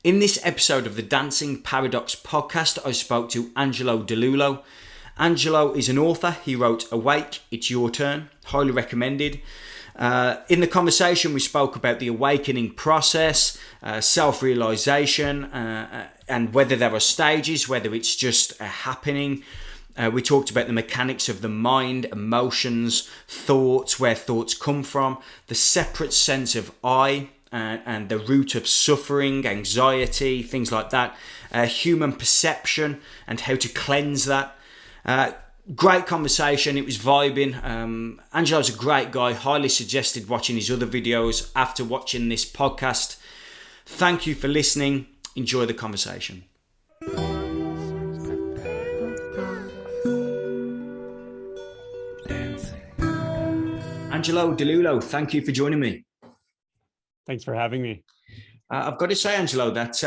In this episode of the Dancing Paradox podcast, I spoke to Angelo DiLullo. Angelo is an author. He wrote Awake, It's Your Turn. Highly recommended. In the conversation, we spoke about the awakening process, self-realisation, and whether there are stages, whether it's just a happening. We talked about the mechanics of the mind, emotions, thoughts, where thoughts come from, the separate sense of I, and the root of suffering, anxiety, things like that, human perception and how to cleanse that. Great conversation. It was vibing. Angelo's a great guy. Highly suggested watching his other videos after watching this podcast. Thank you for listening. Enjoy the conversation. Angelo DiLullo, thank you for joining me. Thanks for having me. I've got to say, Angelo, that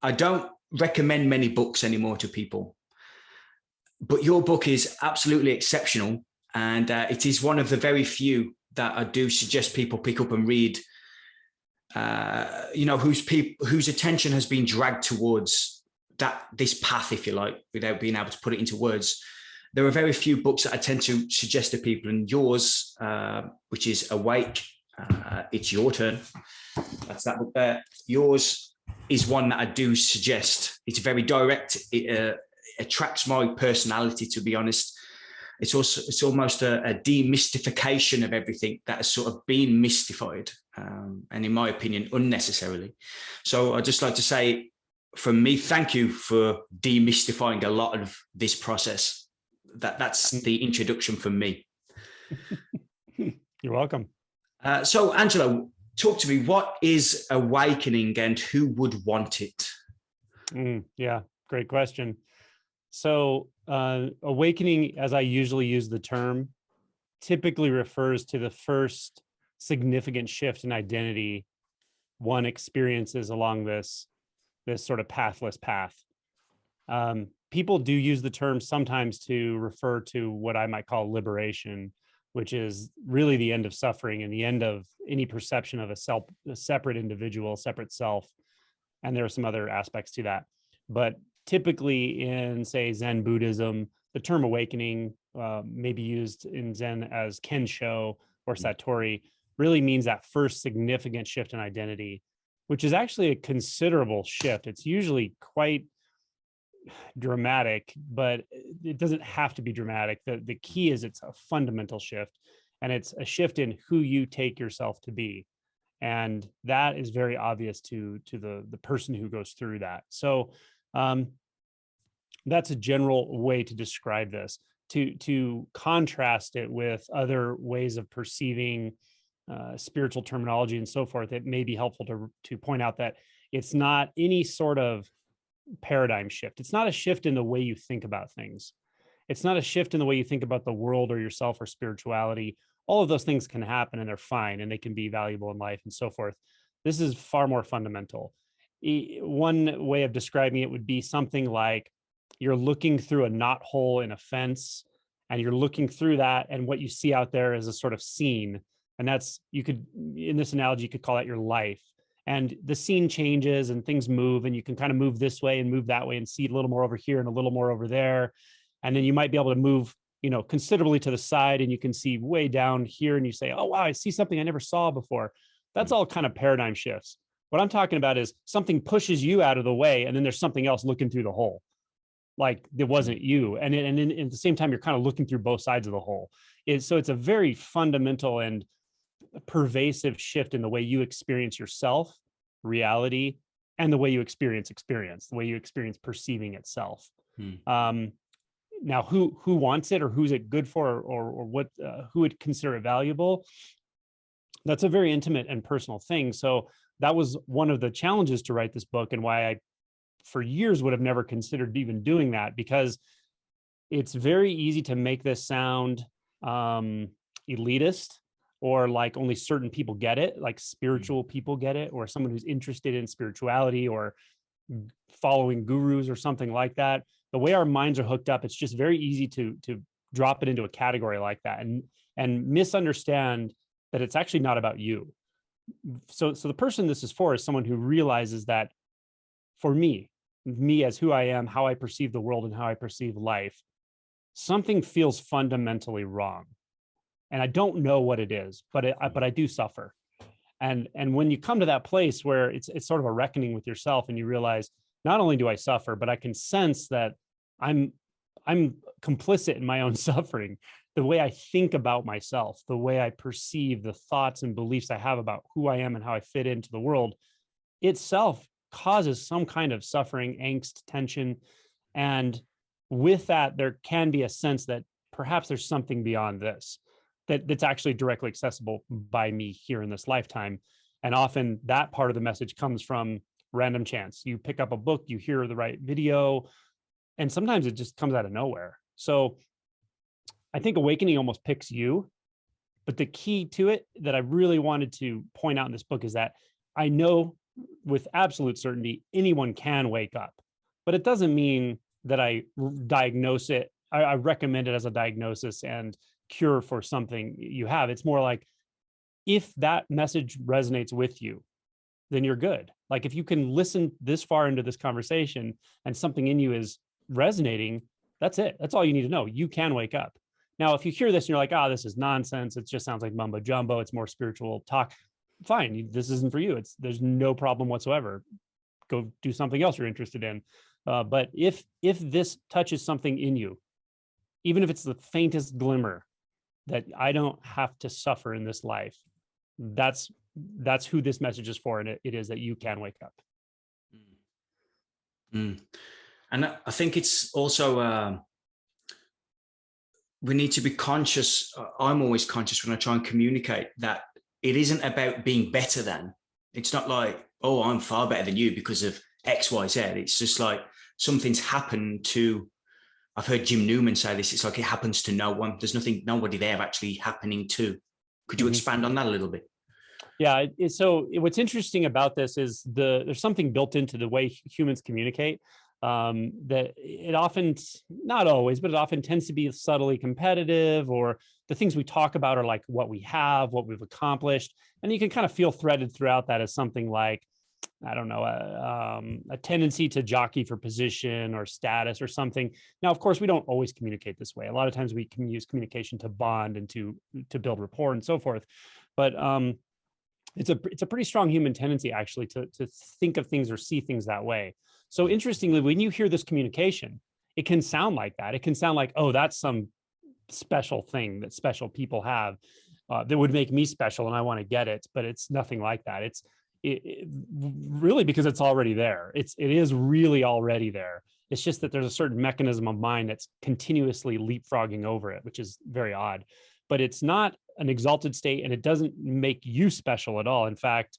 I don't recommend many books anymore to people. But your book is absolutely exceptional, and it is one of the very few that I do suggest people pick up and read. Whose attention has been dragged towards this path, if you like, without being able to put it into words. There are very few books that I tend to suggest to people, and yours, which is Awake, It's Your Turn. That's that book there. Yours is one that I do suggest. It's very direct. It attracts my personality, to be honest. It's almost a demystification of everything that has sort of been mystified, and in my opinion, unnecessarily. So I'd just like to say, from me, thank you for demystifying a lot of this process. That's the introduction from me. You're welcome. So Angelo, talk to me. What is awakening and who would want it? Yeah, great question. So awakening, as I usually use the term, typically refers to the first significant shift in identity one experiences along this sort of pathless path. People do use the term sometimes to refer to what I might call liberation, which is really the end of suffering and the end of any perception of a separate individual, separate self. And there are some other aspects to that. But typically in, say, Zen Buddhism, the term awakening may be used in Zen as Kensho or Satori, really means that first significant shift in identity, which is actually a considerable shift. It's usually quite dramatic, but it doesn't have to be dramatic. The key is it's a fundamental shift, and it's a shift in who you take yourself to be. And that is very obvious to the person who goes through that. So that's a general way to describe this. To contrast it with other ways of perceiving spiritual terminology and so forth, it may be helpful to point out that it's not any sort of paradigm shift. It's not a shift in the way you think about things. It's not a shift in the way you think about the world or yourself or spirituality. All of those things can happen and they're fine and they can be valuable in life and so forth. This is far more fundamental. One way of describing it would be something like you're looking through a knot hole in a fence, and you're looking through that, and what you see out there is a sort of scene. And that's, in this analogy, you could call that your life. And the scene changes and things move, and you can kind of move this way and move that way and see a little more over here and a little more over there. And then you might be able to move, considerably to the side, and you can see way down here, and you say, oh, wow, I see something I never saw before. That's all kind of paradigm shifts. What I'm talking about is something pushes you out of the way, and then there's something else looking through the hole, like it wasn't you. And at the same time, you're kind of looking through both sides of the hole. So it's a very fundamental and pervasive shift in the way you experience yourself, reality, and the way you experience, the way you experience perceiving itself. Now, who wants it, or who's it good for, or what, who would consider it valuable? That's a very intimate and personal thing. So that was one of the challenges to write this book, and why I, for years, would have never considered even doing that, because it's very easy to make this sound elitist, or like only certain people get it, like spiritual people get it, or someone who's interested in spirituality or following gurus or something like that. The way our minds are hooked up, it's just very easy to drop it into a category like that and misunderstand that it's actually not about you. So the person this is for is someone who realizes that for me as who I am, how I perceive the world and how I perceive life, something feels fundamentally wrong. And I don't know what it is, but I do suffer. And when you come to that place where it's sort of a reckoning with yourself, and you realize, not only do I suffer, but I can sense that I'm complicit in my own suffering. The way I think about myself, the way I perceive the thoughts and beliefs I have about who I am and how I fit into the world itself causes some kind of suffering, angst, tension. And with that, there can be a sense that perhaps there's something beyond this that's actually directly accessible by me here in this lifetime. And often that part of the message comes from random chance. You pick up a book, you hear the right video, and sometimes it just comes out of nowhere. So I think awakening almost picks you. But the key to it that I really wanted to point out in this book is that I know with absolute certainty anyone can wake up, but it doesn't mean that I diagnose it. I recommend it as a diagnosis and cure for something you have. It's more like, if that message resonates with you, then you're good. Like, if you can listen this far into this conversation and something in you is resonating, that's it. That's all you need to know. You can wake up. Now, if you hear this and you're like, oh, this is nonsense, it just sounds like mumbo jumbo, it's more spiritual talk, fine. This isn't for you. There's no problem whatsoever. Go do something else you're interested in. But if this touches something in you, even if it's the faintest glimmer that I don't have to suffer in this life, that's who this message is for. And it is that you can wake up. And I think it's also, we need to be conscious. I'm always conscious when I try and communicate that it isn't about being better than. It's not like, oh, I'm far better than you because of X, Y, Z. It's just like something's happened to, I've heard Jim Newman say this, it's like it happens to no one. There's nobody there actually happening to. Could you expand on that a little bit? Yeah. So what's interesting about this is there's something built into the way humans communicate, that it often, not always, but it often tends to be subtly competitive, or the things we talk about are like what we have, what we've accomplished. And you can kind of feel threaded throughout that as something like, I don't know, a tendency to jockey for position or status or something. Now, of course, we don't always communicate this way. A lot of times we can use communication to bond and to build rapport and so forth. But it's a pretty strong human tendency, actually, to think of things or see things that way. So interestingly, when you hear this communication, it can sound like that. It can sound like, oh, that's some special thing that special people have that would make me special and I want to get it. But it's nothing like that. It's really because it's already there. It is really already there. It's just that there's a certain mechanism of mind that's continuously leapfrogging over it, which is very odd. But it's not an exalted state, and it doesn't make you special at all. In fact,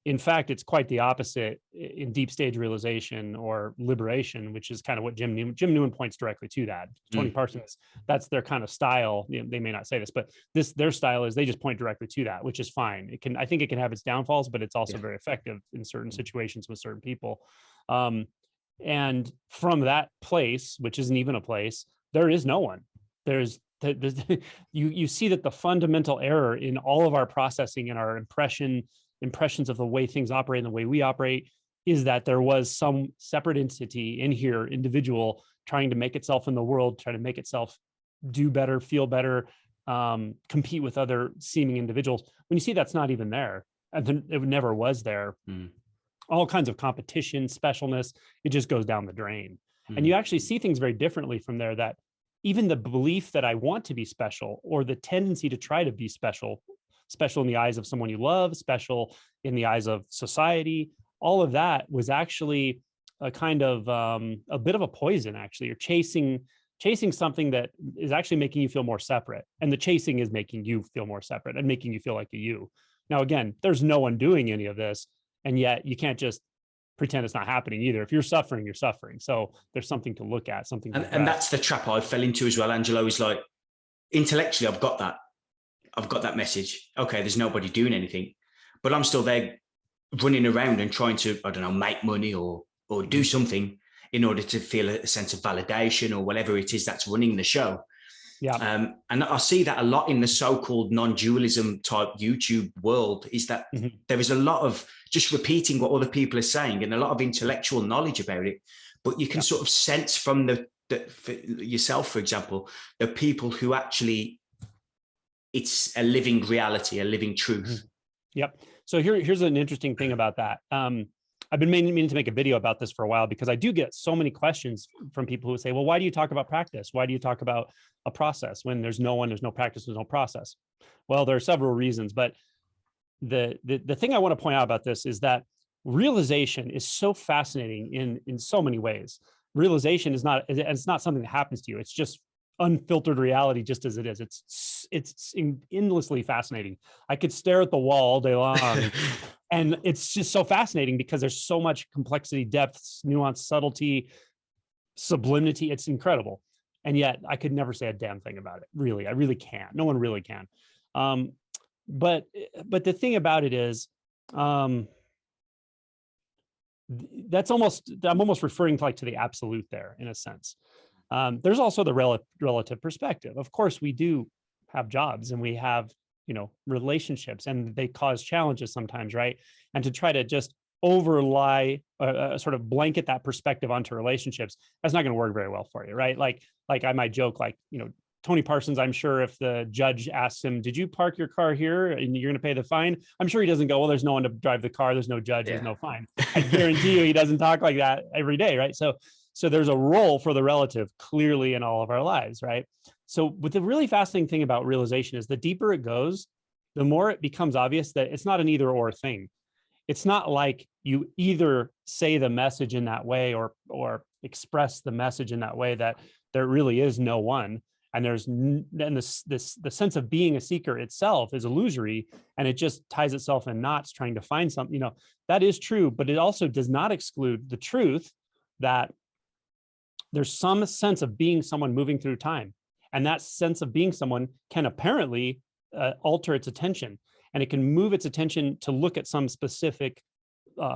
it's quite the opposite in deep stage realization or liberation, which is kind of what Jim Newman points directly to that. Tony Parsons, that's their kind of style. They may not say this, but their style is they just point directly to that, which is fine. I think it can have its downfalls, but it's also very effective in certain situations with certain people. And from that place, which isn't even a place, there is no one. You see that the fundamental error in all of our processing and our impressions of the way things operate and the way we operate is that there was some separate entity in here, individual, trying to make itself in the world, trying to make itself do better, feel better, compete with other seeming individuals. When you see that's not even there, and it never was there, all kinds of competition, specialness, it just goes down the drain. And you actually see things very differently from there, that even the belief that I want to be special, or the tendency to try to be special in the eyes of someone you love, special in the eyes of society, all of that was actually a kind of a bit of a poison. Actually, you're chasing something that is actually making you feel more separate, and the chasing is making you feel more separate and making you feel like a you. Now, again, there's no one doing any of this, and yet you can't just pretend it's not happening either. If you're suffering, you're suffering. So there's something to look at, something. And that's the trap I fell into as well, Angelo, is like, intellectually, I've got that message. Okay, there's nobody doing anything, but I'm still there running around and trying to, I don't know, make money or do something in order to feel a sense of validation or whatever it is that's running the show. Yeah. And I see that a lot in the so-called non-dualism type YouTube world, is that there is a lot of just repeating what other people are saying and a lot of intellectual knowledge about it. But you can sort of sense from for yourself, for example, the people who actually, it's a living reality, a living truth. Yep. So here's an interesting thing about that. I've been meaning to make a video about this for a while, because I do get so many questions from people who say, well, why do you talk about practice? Why do you talk about a process when there's no practice, there's no process? Well, there are several reasons, but the thing I want to point out about this is that realization is so fascinating in so many ways. Realization is it's not something that happens to you. It's just unfiltered reality, just as it is. It's endlessly fascinating. I could stare at the wall all day long. And it's just so fascinating because there's so much complexity, depth, nuance, subtlety, sublimity. It's incredible. And yet I could never say a damn thing about it. Really, I really can't. No one really can. But the thing about it is, I'm almost referring to the absolute there, in a sense. There's also the relative perspective. Of course, we do have jobs and we have, relationships, and they cause challenges sometimes, right? And to try to just overlie, sort of blanket that perspective onto relationships, that's not going to work very well for you, right? Like I might joke, Tony Parsons, I'm sure if the judge asks him, did you park your car here and you're going to pay the fine? I'm sure he doesn't go, well, there's no one to drive the car. There's no judge. There's no fine. I guarantee you he doesn't talk like that every day, right? So there's a role for the relative clearly in all of our lives, right? So, but the really fascinating thing about realization is the deeper it goes, the more it becomes obvious that it's not an either or thing. It's not like you either say the message in that way or express the message in that way, that there really is no one. And the sense of being a seeker itself is illusory, and it just ties itself in knots trying to find something. That is true, but it also does not exclude the truth that there's some sense of being someone moving through time. And that sense of being someone can apparently alter its attention, and it can move its attention to look at some specific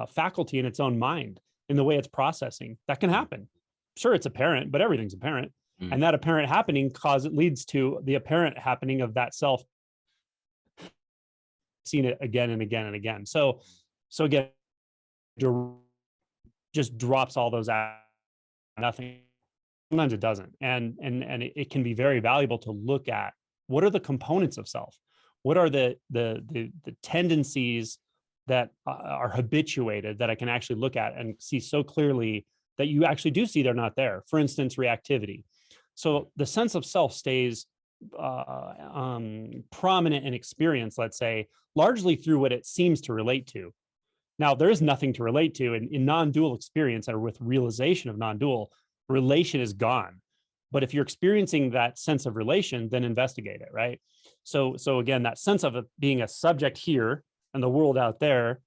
faculty in its own mind in the way it's processing. That can happen. Sure, it's apparent, but everything's apparent. And that apparent happening leads to the apparent happening of that self, seen it again and again and again. So again, just drops all those out. Nothing. Sometimes it doesn't. And it can be very valuable to look at what are the components of self? What are the tendencies that are habituated that I can actually look at and see so clearly that you actually do see they're not there? For instance, reactivity. So the sense of self stays prominent in experience, let's say, largely through what it seems to relate to. Now, there is nothing to relate to in non-dual experience, or with realization of non-dual, relation is gone. But if you're experiencing that sense of relation, then investigate it, right? So again, that sense of it being a subject here and the world out there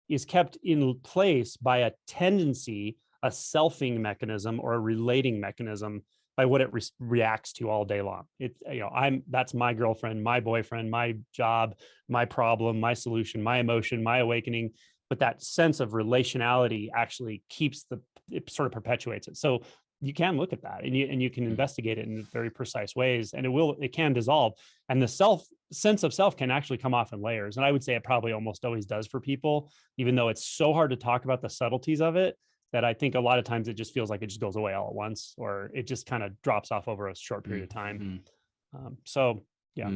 is kept in place by a tendency, a selfing mechanism or a relating mechanism, by what it reacts to all day long. That's my girlfriend, my boyfriend, my job, my problem, my solution, my emotion, my awakening. But that sense of relationality actually it sort of perpetuates it. So you can look at that and you can investigate it in very precise ways, and it can dissolve. And the sense of self can actually come off in layers. And I would say it probably almost always does for people, even though it's so hard to talk about the subtleties of it, that I think a lot of times it just feels like it just goes away all at once, or it just kind of drops off over a short period of time. Yeah.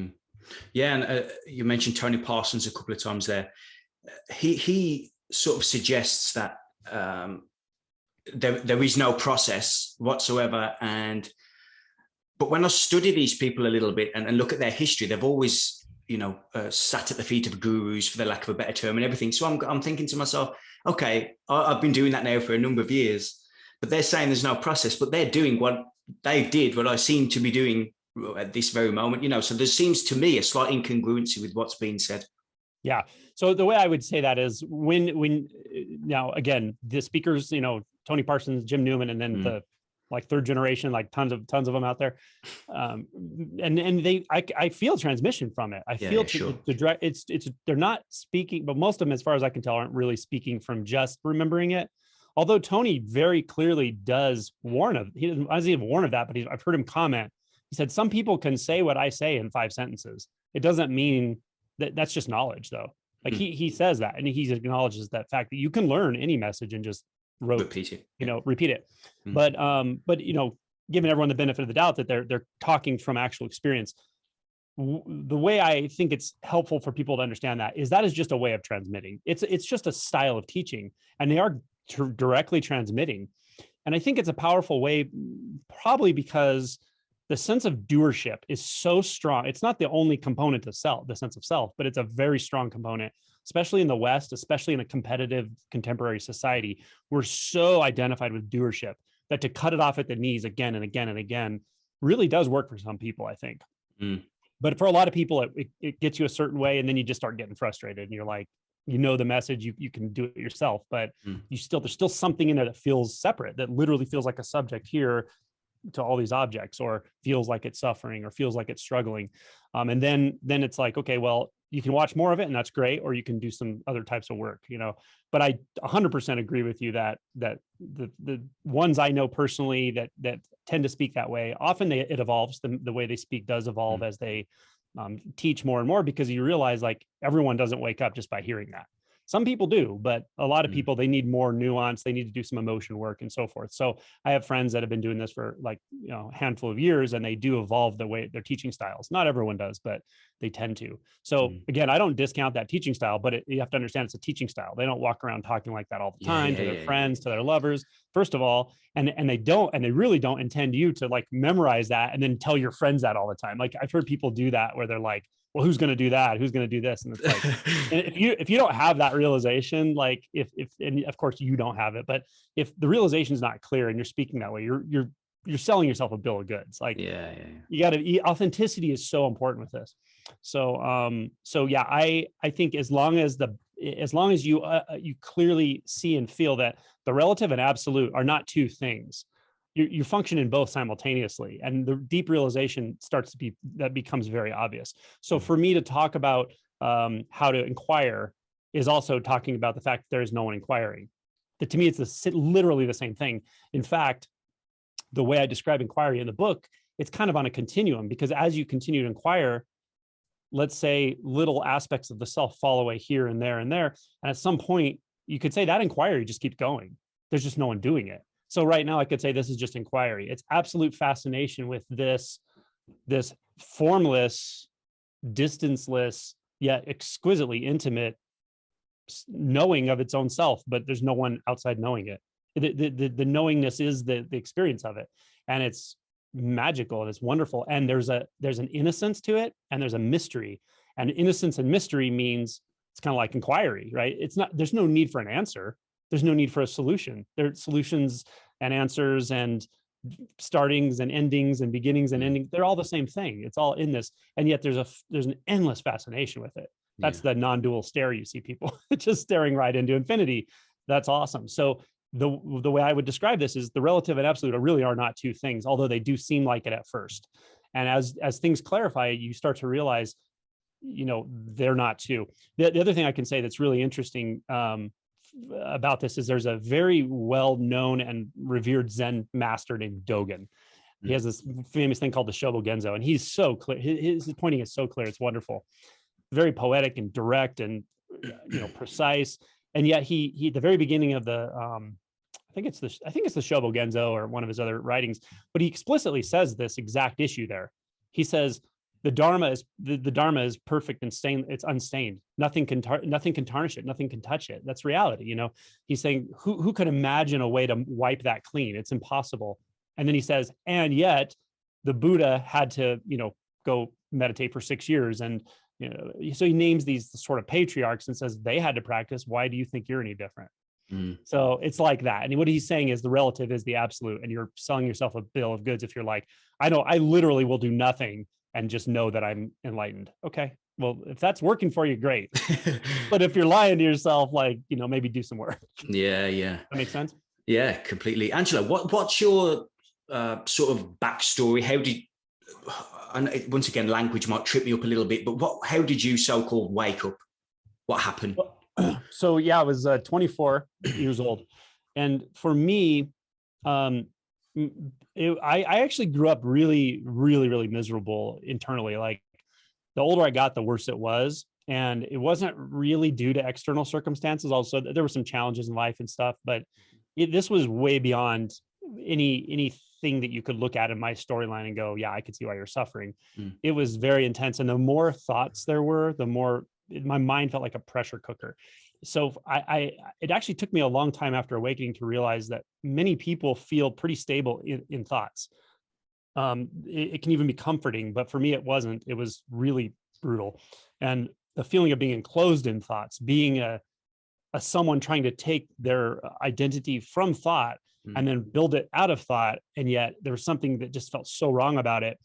And you mentioned Tony Parsons a couple of times there. He sort of suggests that there is no process whatsoever. But when I study these people a little bit and look at their history, they've always, sat at the feet of gurus, for the lack of a better term, and everything. So I'm thinking to myself, okay, I've been doing that now for a number of years, but they're saying there's no process, but they're doing what I seem to be doing at this very moment, so there seems to me a slight incongruency with what's being said. Yeah. So the way I would say that is when now, again, the speakers, Tony Parsons, Jim Newman, and then the third generation, tons of them out there. And I feel transmission from it. I feel the direct, they're not speaking, but most of them, as far as I can tell, aren't really speaking from just remembering it. Although Tony very clearly does warn of, he doesn't warn of that, but I've heard him comment He said, some people can say what I say in 5 sentences. It doesn't mean that that's just knowledge, though. Like he says that, and he acknowledges that fact that you can learn any message and just repeat it. But giving everyone the benefit of the doubt that they're talking from actual experience. The way I think it's helpful for people to understand that is just a way of transmitting. It's just a style of teaching, and they are directly transmitting. And I think it's a powerful way, probably because the sense of doership is so strong. It's not the only component to self, the sense of self, but it's a very strong component, especially in the West, especially in a competitive contemporary society. We're so identified with doership that to cut it off at the knees again and again and again really does work for some people, I think. But for a lot of people, it gets you a certain way, and then you just start getting frustrated, and you're like, the message, you can do it yourself, but there's still something in there that feels separate, that literally feels like a subject here to all these objects, or feels like it's suffering, or feels like it's struggling. And then it's like, okay, well, you can watch more of it, and that's great, or you can do some other types of work, but I 100% agree with you that the ones I know personally that tend to speak that way, often it evolves. The way they speak does evolve as they teach more and more, because you realize, like, everyone doesn't wake up just by hearing that. Some people do, but a lot of people, they need more nuance. They need to do some emotion work and so forth. So I have friends that have been doing this for a handful of years, and they do evolve the way their teaching styles. Not everyone does, but they tend to. So again, I don't discount that teaching style, but you have to understand it's a teaching style. They don't walk around talking like that all the time to their friends, to their lovers, first of all. And they really don't intend you to like memorize that and then tell your friends that all the time. Like, I've heard people do that where they're like, well, who's going to do that? Who's going to do this? And it's like, if you don't have that realization, like and of course you don't have it, but if the realization is not clear and you're speaking that way, you're selling yourself a bill of goods. Like, you got to, authenticity is so important with this. So I think as long as you clearly see and feel that the relative and absolute are not two things, you function in both simultaneously, and the deep realization becomes very obvious. So for me to talk about how to inquire is also talking about the fact that there is no one inquiring. That to me, it's literally the same thing. In fact, the way I describe inquiry in the book, it's kind of on a continuum, because as you continue to inquire, let's say little aspects of the self fall away here and there and there, and at some point you could say that inquiry just keeps going. There's just no one doing it. So right now I could say this is just inquiry. It's absolute fascination with this formless, distanceless, yet exquisitely intimate knowing of its own self, but there's no one outside knowing it. The knowingness is the experience of it, and it's magical and it's wonderful. And there's an innocence to it, and there's a mystery. And innocence and mystery means it's kind of like inquiry, right? There's no need for an answer. There's no need for a solution. There's solutions and answers and startings and endings and beginnings and endings. They're all the same thing. It's all in this. And yet there's an endless fascination with it. That's the non-dual stare you see people just staring right into infinity. That's awesome. So the way I would describe this is the relative and absolute really are not two things, although they do seem like it at first. And as things clarify, you start to realize, they're not two. The other thing I can say that's really interesting about this is there's a very well-known and revered Zen master named Dogen. He has this famous thing called the Shobogenzo, and he's so clear. His pointing is so clear. It's wonderful, very poetic and direct and precise. And yet he at the very beginning of the I think it's the Shobogenzo or one of his other writings, but he explicitly says this exact issue there. He says the Dharma is perfect and stained. It's unstained. Nothing can tarnish it. Nothing can touch it. That's reality. He's saying who could imagine a way to wipe that clean? It's impossible. And then he says, and yet the Buddha had to go meditate for 6 years, and so he names these sort of patriarchs and says they had to practice. Why do you think you're any different? So it's like that. And what he's saying is the relative is the absolute, and you're selling yourself a bill of goods if you're like, I literally will do nothing and just know that I'm enlightened. Okay, well, if that's working for you, great. But if you're lying to yourself, maybe do some work. Yeah. That makes sense? Yeah, completely. Angelo, what's your sort of backstory? How did, and once again, language might trip me up a little bit, but how did you so-called wake up? What happened? So I was 24 years old. And for me, I actually grew up really, really, really miserable internally. Like the older I got, the worse it was. And it wasn't really due to external circumstances. Also, there were some challenges in life and stuff, but this was way beyond anything that you could look at in my storyline and go, yeah, I could see why you're suffering. Mm. It was very intense. And the more thoughts there were, the more my mind felt like a pressure cooker. So it actually took me a long time after awakening to realize that many people feel pretty stable in thoughts. It can even be comforting, but for me, it wasn't. It was really brutal. And the feeling of being enclosed in thoughts, being a someone trying to take their identity from thought and then build it out of thought. And yet there was something that just felt so wrong about it.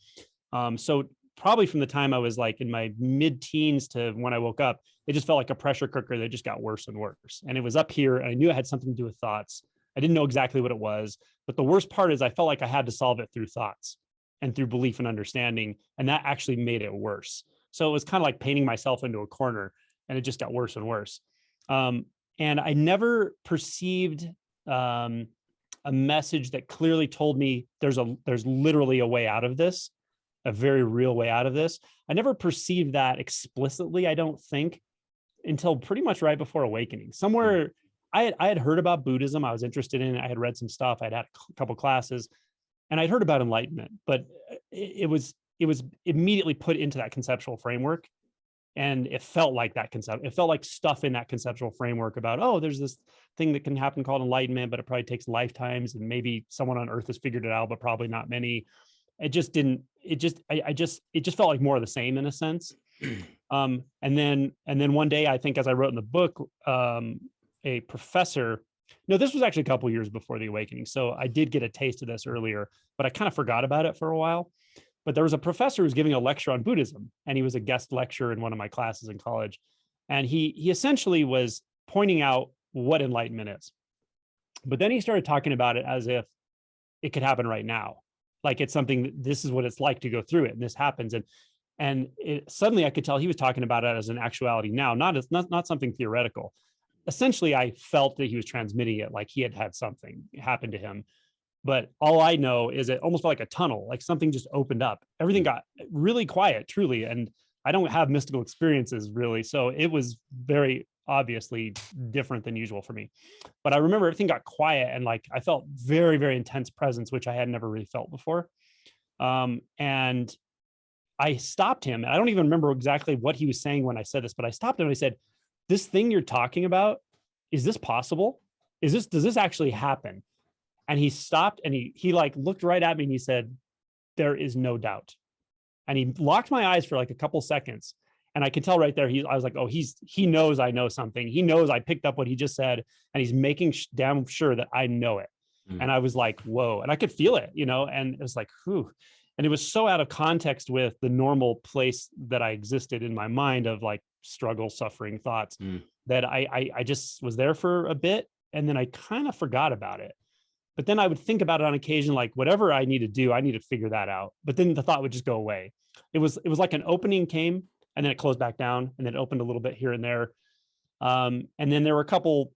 So probably from the time I was like in my mid-teens to when I woke up, it just felt like a pressure cooker that just got worse and worse. And it was up here, and I knew it had something to do with thoughts. I didn't know exactly what it was, but the worst part is I felt like I had to solve it through thoughts and through belief and understanding, and that actually made it worse. So it was kind of like painting myself into a corner, and it just got worse and worse. And I never perceived a message that clearly told me there's literally a way out of this, a very real way out of this. I never perceived that explicitly, I don't think, until pretty much right before awakening. Somewhere I had heard about Buddhism. I was interested in it. I had read some stuff. I'd had a couple classes, and I'd heard about enlightenment, but it was immediately put into that conceptual framework. And it felt like that concept. It felt like stuff in that conceptual framework about, oh, there's this thing that can happen called enlightenment, but it probably takes lifetimes, and maybe someone on earth has figured it out, but probably not many. It just didn't. It just felt like more of the same in a sense. And then one day, I think, as I wrote in the book, a professor. No, this was actually a couple of years before the awakening, so I did get a taste of this earlier, but I kind of forgot about it for a while. But there was a professor who was giving a lecture on Buddhism, and he was a guest lecturer in one of my classes in college. And he essentially was pointing out what enlightenment is. But then he started talking about it as if it could happen right now. Like it's something, this is what it's like to go through it, and this happens. And suddenly I could tell he was talking about it as an actuality now, not something theoretical. Essentially, I felt that he was transmitting it like he had something happen to him. But all I know is it almost felt like a tunnel, like something just opened up. Everything got really quiet, truly. And I don't have mystical experiences really. So it was very obviously different than usual for me. But I remember everything got quiet, and like I felt very, very intense presence, which I had never really felt before. And I stopped him. And I don't even remember exactly what he was saying when I said this, but I stopped him and I said, this thing you're talking about, is this possible? Does this actually happen? And he stopped, and he like looked right at me, and he said, there is no doubt. And he locked my eyes for like a couple seconds. And I could tell right there, I was like, oh, he knows I know something. He knows I picked up what he just said, and he's making damn sure that I know it. And I was like, whoa. And I could feel it, and it was like, whew. And it was so out of context with the normal place that I existed in my mind of like struggle, suffering thoughts, that I just was there for a bit. And then I kind of forgot about it. But then I would think about it on occasion, like whatever I need to do, I need to figure that out. But then the thought would just go away. It was like an opening came, and then it closed back down, and then it opened a little bit here and there. And then there were a couple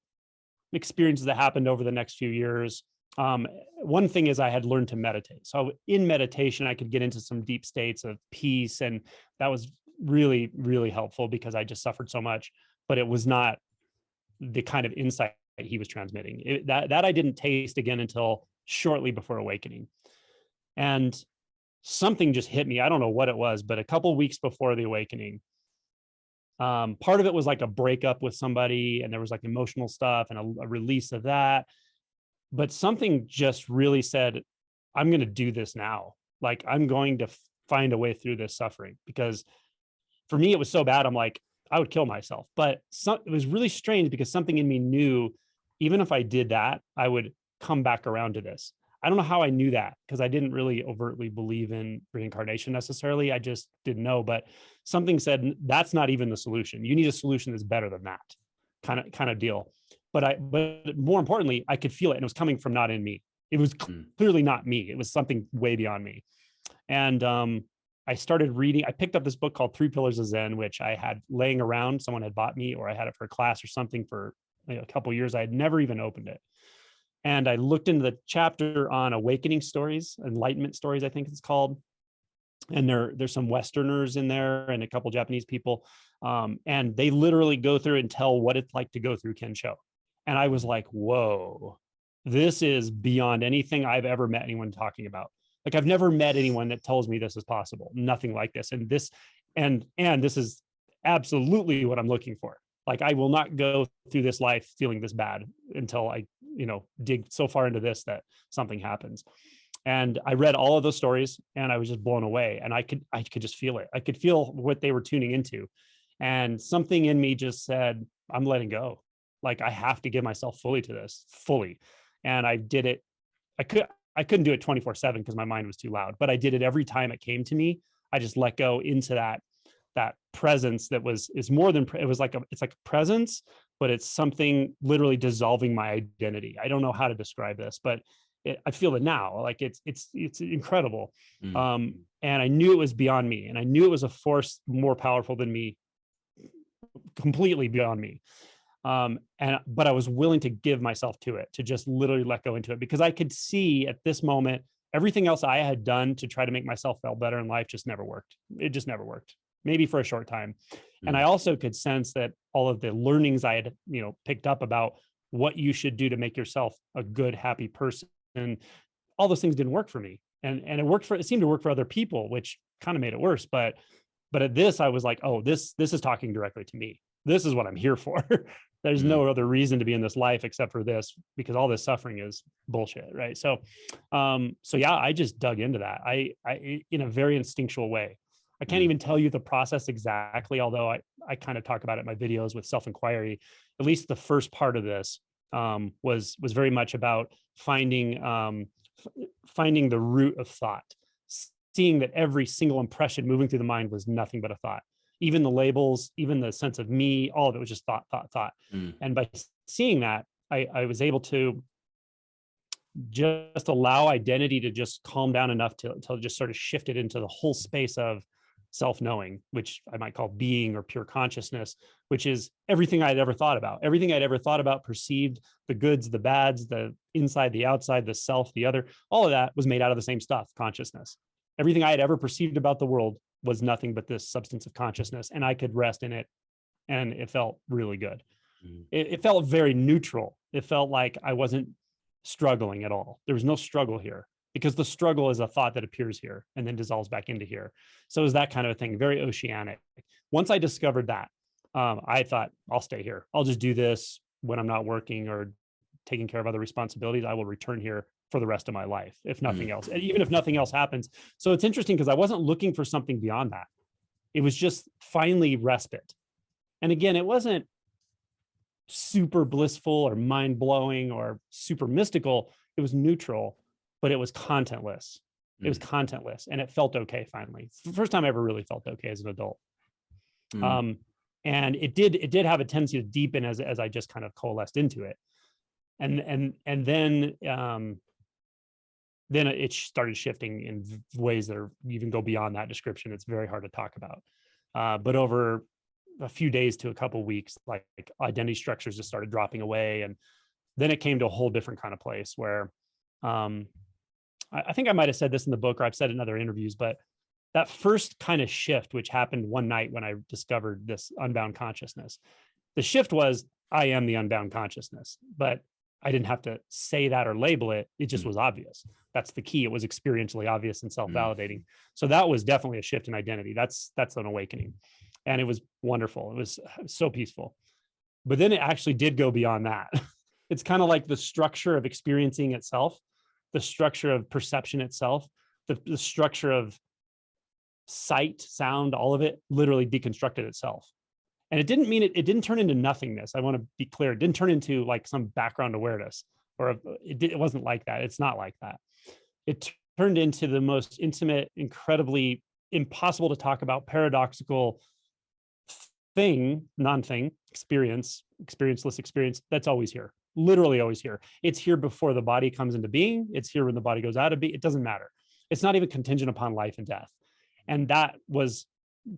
experiences that happened over the next few years. One thing is I had learned to meditate. So in meditation, I could get into some deep states of peace. And that was really, really helpful because I just suffered so much, but it was not the kind of insight he was transmitting. That I didn't taste again until shortly before awakening. And something just hit me. I don't know what it was, but a couple weeks before the awakening, part of it was like a breakup with somebody, and there was like emotional stuff and a release of that. But something just really said, I'm going to do this now. Like I'm going to find a way through this suffering, because for me, it was so bad. I'm like, I would kill myself. But it was really strange because something in me knew, even if I did that, I would come back around to this. I don't know how I knew that, because I didn't really overtly believe in reincarnation necessarily. I just didn't know. But something said, that's not even the solution. You need a solution that's better than that kind of deal. But more importantly, I could feel it, and it was coming from not in me. It was clearly not me. It was something way beyond me. And I started reading. I picked up this book called 3 Pillars of Zen, which I had laying around. Someone had bought me, or I had it for a class or something for a couple of years. I had never even opened it. And I looked into the chapter on awakening stories, enlightenment stories, I think it's called. And there's some Westerners in there and a couple Japanese people. And they literally go through and tell what it's like to go through Kensho. And I was like, whoa, this is beyond anything I've ever met anyone talking about. Like, I've never met anyone that tells me this is possible. Nothing like this. And this is absolutely what I'm looking for. Like, I will not go through this life feeling this bad until I, dig so far into this that something happens. And I read all of those stories and I was just blown away. And I could just feel it. I could feel what they were tuning into. And something in me just said, I'm letting go. Like, I have to give myself fully to this, fully. And I did it. I couldn't do it 24/7 because my mind was too loud, but I did it every time it came to me. I just let go into that presence that is more than, it's like a presence, but it's something literally dissolving my identity. I don't know how to describe this, but I feel it now. Like, it's incredible. Mm. And I knew it was beyond me, and I knew it was a force more powerful than me, completely beyond me. But I was willing to give myself to it, to just literally let go into it, because I could see at this moment, everything else I had done to try to make myself feel better in life just never worked. It just never worked, maybe for a short time. And I also could sense that all of the learnings I had, picked up about what you should do to make yourself a good, happy person, all those things didn't work for me. And it seemed to work for other people, which kind of made it worse. But at this, I was like, oh, this is talking directly to me. This is what I'm here for. There's no other reason to be in this life except for this, because all this suffering is bullshit. Right. So yeah, I just dug into that. I in a very instinctual way. I can't even tell you the process exactly, although I kind of talk about it in my videos with self-inquiry. At least the first part of this was very much about finding the root of thought, seeing that every single impression moving through the mind was nothing but a thought. Even the labels, even the sense of me, all of it was just thought. And by seeing that, I was able to just allow identity to just calm down enough to just sort of shift it into the whole space of self-knowing, which I might call being or pure consciousness, which is everything I'd ever thought about. Everything I'd ever thought about, perceived, the goods, the bads, the inside, the outside, the self, the other, all of that was made out of the same stuff, consciousness. Everything I had ever perceived about the world was nothing but this substance of consciousness, and I could rest in it, and it felt really good. It felt very neutral. It felt like I wasn't struggling at all. There was no struggle here, because the struggle is a thought that appears here and then dissolves back into here. So it was that kind of a thing, very oceanic. Once I discovered that, I thought, I'll stay here. I'll just do this when I'm not working or taking care of other responsibilities. I will return here for the rest of my life, if nothing else, and even if nothing else happens. So it's interesting, because I wasn't looking for something beyond that. It was just finally respite. And again, it wasn't super blissful or mind-blowing or super mystical. It was neutral, but it was contentless. It was contentless, and it felt okay finally. It's the first time I ever really felt okay as an adult. And it did have a tendency to deepen as I just kind of coalesced into it. And then it started shifting in ways that are even go beyond that description. It's very hard to talk about. But over a few days to a couple of weeks, like identity structures just started dropping away. And then it came to a whole different kind of place where I think I might have said this in the book, or I've said it in other interviews, but that first kind of shift, which happened one night when I discovered this unbound consciousness, the shift was, I am the unbound consciousness, but I didn't have to say that or label it. It just was obvious. That's the key. It was experientially obvious and self-validating. So that was definitely a shift in identity. That's an awakening. And it was wonderful. It was so peaceful. But then it actually did go beyond that. It's kind of like the structure of experiencing itself, the structure of perception itself, the structure of sight, sound, all of it literally deconstructed itself. And it didn't mean it didn't turn into nothingness. I want to be clear. It didn't turn into like some background awareness, or it wasn't like that. It's not like that. It turned into the most intimate, incredibly impossible to talk about, paradoxical thing, non-thing, experienceless experience that's always here, literally always here. It's here before the body comes into being. It's here when the body goes out of being. It doesn't matter. It's not even contingent upon life and death. And that was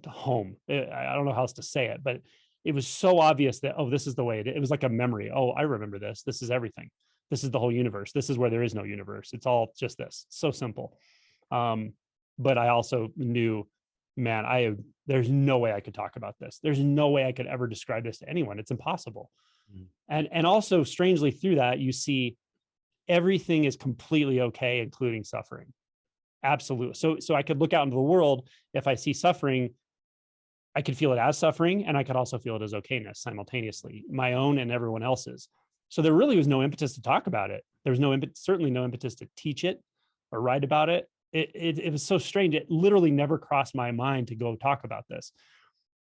home. I don't know how else to say it, but it was so obvious that, oh, this is the way it was like a memory. Oh, I remember this. This is everything. This is the whole universe. This is where there is no universe. It's all just this. So simple. But I also knew, man, there's no way I could talk about this. There's no way I could ever describe this to anyone. It's impossible. And also strangely through that, you see everything is completely okay, including suffering. Absolutely. So I could look out into the world. If I see suffering, I could feel it as suffering, and I could also feel it as okayness simultaneously, my own and everyone else's. So there really was no impetus to talk about it. There was certainly no impetus to teach it or write about it. It was so strange. It literally never crossed my mind to go talk about this,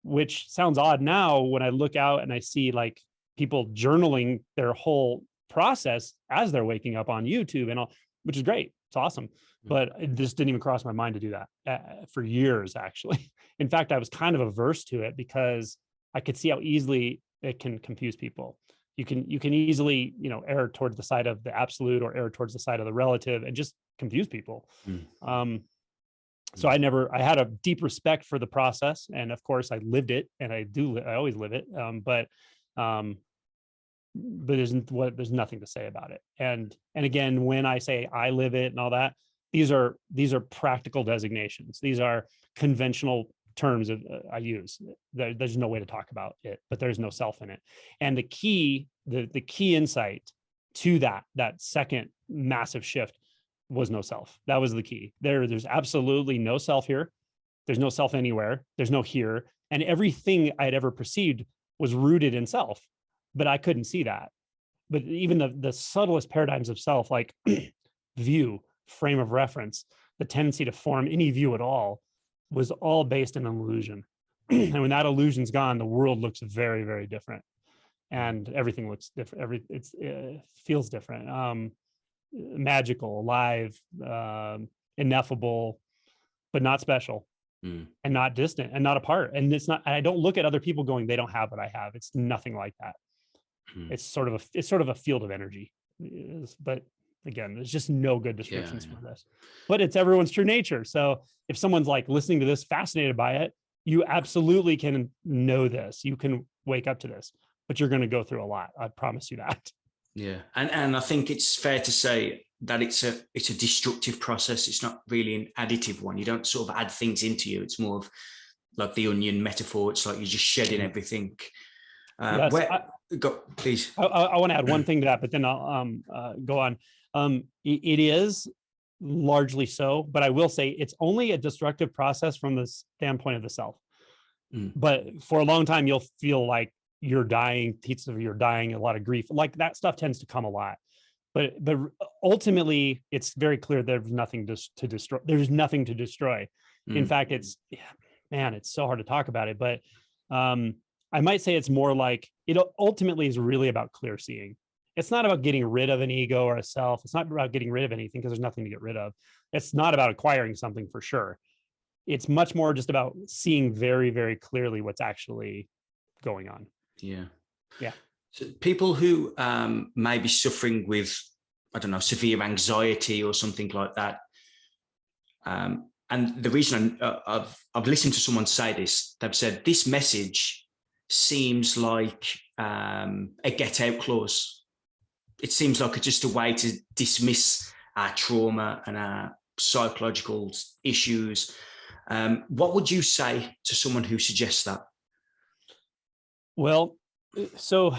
which sounds odd now when I look out and I see like people journaling their whole process as they're waking up on YouTube and all, which is great. It's awesome. But it just didn't even cross my mind to do that for years, actually. In fact, I was kind of averse to it because I could see how easily it can confuse people. You can easily, err towards the side of the absolute or err towards the side of the relative and just confuse people. So I had a deep respect for the process. And of course I lived it, and I always live it. But there's nothing to say about it. And again, when I say I live it and all that, these are practical designations. These are conventional terms I use. There's no way to talk about it, but there's no self in it. And the key insight to that second massive shift was no self. That was the key. There's absolutely no self here. There's no self anywhere. There's no here. And everything I had ever perceived was rooted in self, but I couldn't see that. But even the subtlest paradigms of self, like view, frame of reference, the tendency to form any view at all, was all based in an illusion. And when that illusion's gone, the world looks very, very different, and everything looks different. It feels different, magical, alive, ineffable, but not special, and not distant, and not apart. And it's not. I don't look at other people going, they don't have what I have. It's nothing like that. It's sort of a field of energy. But again, there's just no good descriptions for this, but it's everyone's true nature. So if someone's like listening to this, fascinated by it, you absolutely can know this. You can wake up to this, but you're going to go through a lot. I promise you that. Yeah. And I think it's fair to say that it's a destructive process. It's not really an additive one. You don't sort of add things into you. It's more of like the onion metaphor. It's like you're just shedding everything. Yes, please. I want to add one thing to that, but then I'll go on. It is largely so, but I will say it's only a destructive process from the standpoint of the self. But for a long time, you'll feel like you're dying, you're dying, a lot of grief. Like that stuff tends to come a lot. But ultimately, it's very clear there's nothing to destroy. There's nothing to destroy. In fact, it's so hard to talk about it. But I might say it's more like it ultimately is really about clear seeing. It's not about getting rid of an ego or a self. It's not about getting rid of anything because there's nothing to get rid of. It's not about acquiring something for sure. It's much more just about seeing very, very clearly what's actually going on. Yeah. Yeah. So people who may be suffering with, I don't know, severe anxiety or something like that. And the reason I've listened to someone say this, they've said this message seems like a get out clause. It seems like it's just a way to dismiss our trauma and our psychological issues. What would you say to someone who suggests that? Well, so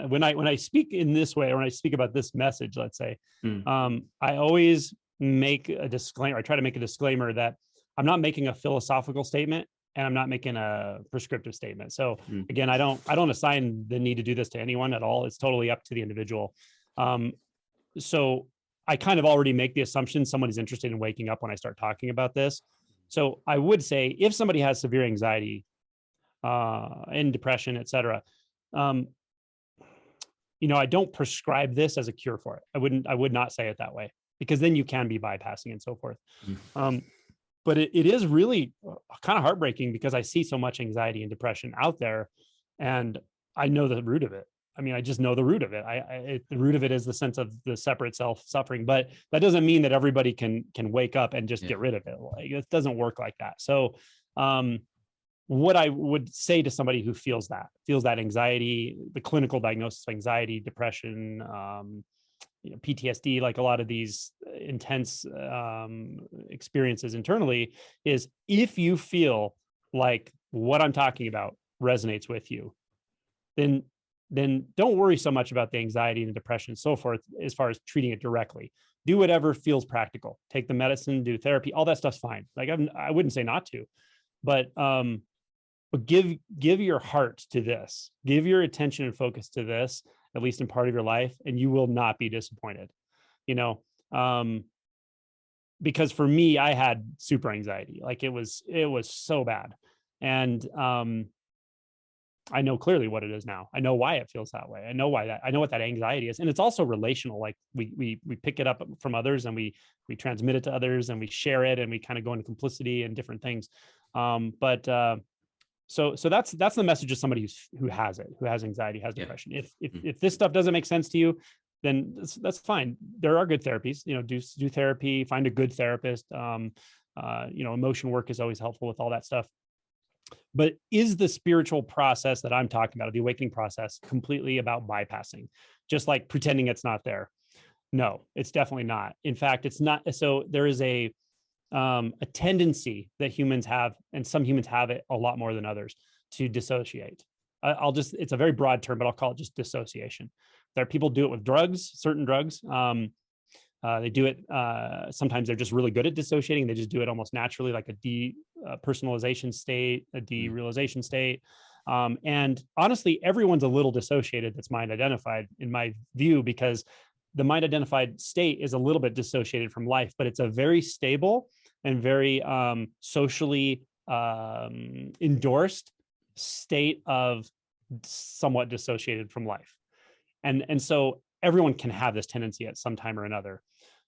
when I speak in this way, or when I speak about this message, let's say, I always make a disclaimer. I try to make a disclaimer that I'm not making a philosophical statement, and I'm not making a prescriptive statement. So again, I don't assign the need to do this to anyone at all. It's totally up to the individual. So I kind of already make the assumption somebody's interested in waking up when I start talking about this. So I would say if somebody has severe anxiety and depression, et cetera, I don't prescribe this as a cure for it. I would not say it that way, because then you can be bypassing and so forth. But it is really kind of heartbreaking because I see so much anxiety and depression out there, and I know the root of it. I mean, I just know the root of it. The root of it is the sense of the separate self suffering, but that doesn't mean that everybody can wake up and just get rid of it. Like, it doesn't work like that. So, what I would say to somebody who feels that anxiety, the clinical diagnosis of anxiety, depression, PTSD, like a lot of these intense experiences internally, is if you feel like what I'm talking about resonates with you, then don't worry so much about the anxiety and the depression and so forth as far as treating it directly. Do whatever feels practical. Take the medicine, do therapy, all that stuff's fine. Like I wouldn't say not to, but give your heart to this. Give your attention and focus to this, at least in part of your life, and you will not be disappointed. Because for me, I had super anxiety. Like it was so bad. And I know clearly what it is now. I know why it feels that way. I know what that anxiety is. And it's also relational. Like we pick it up from others, and we transmit it to others, and we share it, and we kind of go into complicity and different things. So that's the message of somebody who has anxiety, has depression. If this stuff doesn't make sense to you, then that's fine. There are good therapies, do therapy, find a good therapist. Emotion work is always helpful with all that stuff. But is the spiritual process that I'm talking about, the awakening process, completely about bypassing, just like pretending it's not there? No, it's definitely not. In fact, it's not. So there is a tendency that humans have, and some humans have it a lot more than others, to dissociate. It's a very broad term, but I'll call it just dissociation. There are people do it with drugs, certain drugs. They do it. Sometimes they're just really good at dissociating. They just do it almost naturally, like a depersonalization state, a derealization state. And honestly, everyone's a little dissociated that's mind identified, in my view, because the mind identified state is a little bit dissociated from life, but it's a very stable and very socially endorsed state of somewhat dissociated from life. And so everyone can have this tendency at some time or another.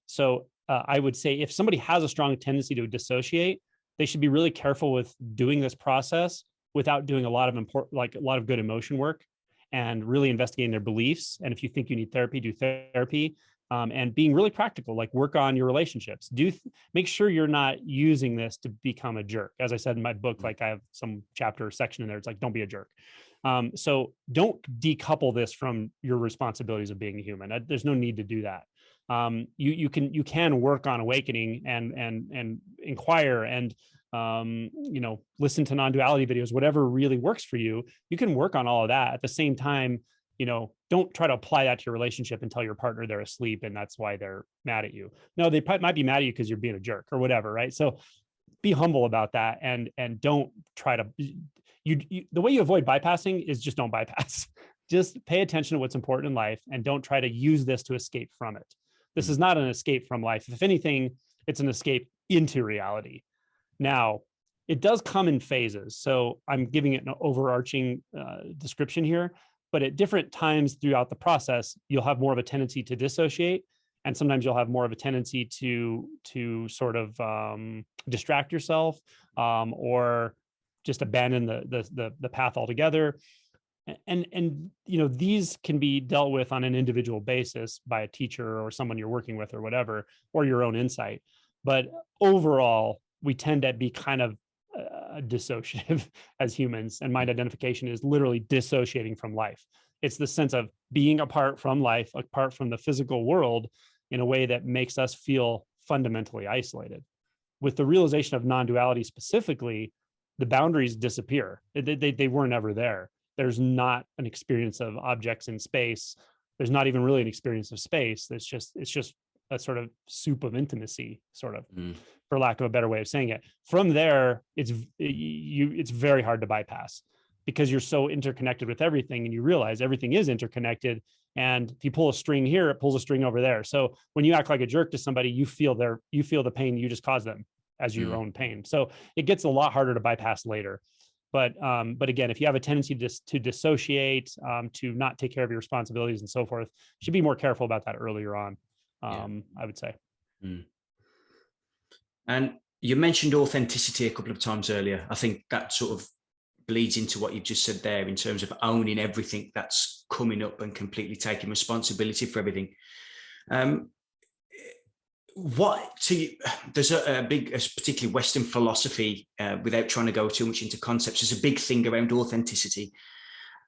So I would say if somebody has a strong tendency to dissociate, they should be really careful with doing this process without doing a lot of good emotion work, and really investigating their beliefs. And if you think you need therapy, do therapy, and being really practical, like work on your relationships. Make sure you're not using this to become a jerk. As I said in my book, like I have some chapter or section in there, it's like, don't be a jerk. So don't decouple this from your responsibilities of being a human. There's no need to do that. You can work on awakening and inquire and listen to non-duality videos, whatever really works for you. You can work on all of that at the same time. Don't try to apply that to your relationship and tell your partner they're asleep and that's why they're mad at you. No, they might be mad at you because you're being a jerk or whatever, right? So be humble about that, and don't try to. The way you avoid bypassing is just don't bypass. Just pay attention to what's important in life, and don't try to use this to escape from it. This is not an escape from life. If anything, it's an escape into reality. Now, it does come in phases. So I'm giving it an overarching description here, but at different times throughout the process, you'll have more of a tendency to dissociate. And sometimes you'll have more of a tendency to sort of distract yourself, or just abandon the path altogether. And these can be dealt with on an individual basis by a teacher or someone you're working with or whatever, or your own insight. But overall, we tend to be kind of dissociative as humans, and mind identification is literally dissociating from life. It's the sense of being apart from life, apart from the physical world, in a way that makes us feel fundamentally isolated. With the realization of non-duality specifically, the boundaries disappear. They weren't ever there. There's not an experience of objects in space. There's not even really an experience of space. It's just a sort of soup of intimacy, sort of, for lack of a better way of saying it. From there, it's very hard to bypass, because you're so interconnected with everything, and you realize everything is interconnected. And if you pull a string here, it pulls a string over there. So when you act like a jerk to somebody, you feel the pain you just caused them as your own pain. So it gets a lot harder to bypass later. But again, if you have a tendency to dissociate, to not take care of your responsibilities and so forth, you should be more careful about that earlier on. I would say. And you mentioned authenticity a couple of times earlier. I think that sort of bleeds into what you just said there, in terms of owning everything that's coming up and completely taking responsibility for everything. There's a particularly Western philosophy, without trying to go too much into concepts, there's a big thing around authenticity.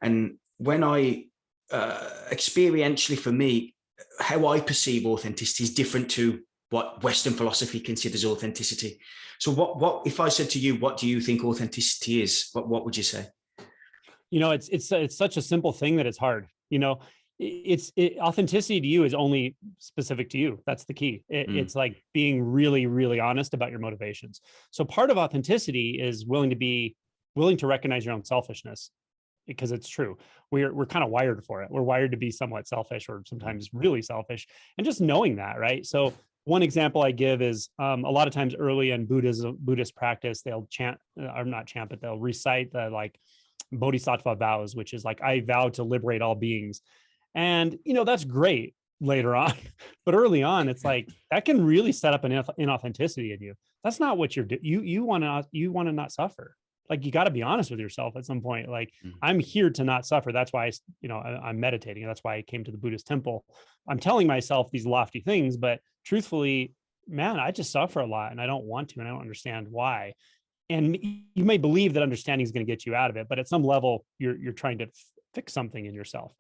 And when I experientially, for me, how I perceive authenticity is different to what Western philosophy considers authenticity. So what if I said to you, what do you think authenticity is? What would you say? It's such a simple thing that it's hard. Authenticity to you is only specific to you. That's the key. It's like being really, really honest about your motivations. So part of authenticity is willing to recognize your own selfishness, because it's true. We're kind of wired for it. We're wired to be somewhat selfish, or sometimes really selfish, and just knowing that, right? So one example I give is a lot of times early in Buddhist practice, they'll chant, or not chant, but they'll recite the like bodhisattva vows, which is like, I vow to liberate all beings. And, that's great later on. But early on, it's like, that can really set up an inauthenticity in you. That's not what you're doing. You want to not suffer. Like, you got to be honest with yourself at some point. Like, I'm here to not suffer. That's why I'm meditating. That's why I came to the Buddhist temple. I'm telling myself these lofty things, but truthfully, man, I just suffer a lot and I don't want to, and I don't understand why. And you may believe that understanding is going to get you out of it, but at some level, you're trying to fix something in yourself.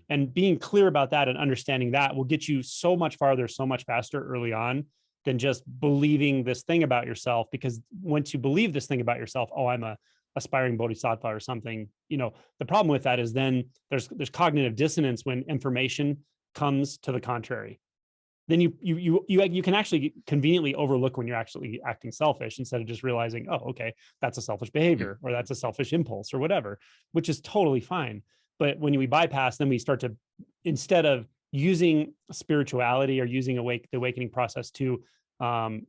And being clear about that and understanding that will get you so much farther, so much faster early on than just believing this thing about yourself. Because once you believe this thing about yourself, oh, I'm a aspiring bodhisattva or something, the problem with that is then there's cognitive dissonance when information comes to the contrary. Then you can actually conveniently overlook when you're actually acting selfish, instead of just realizing, oh, okay, that's a selfish behavior, or that's a selfish impulse, or whatever, which is totally fine. But when we bypass, then we start to, instead of using spirituality or using the awakening process to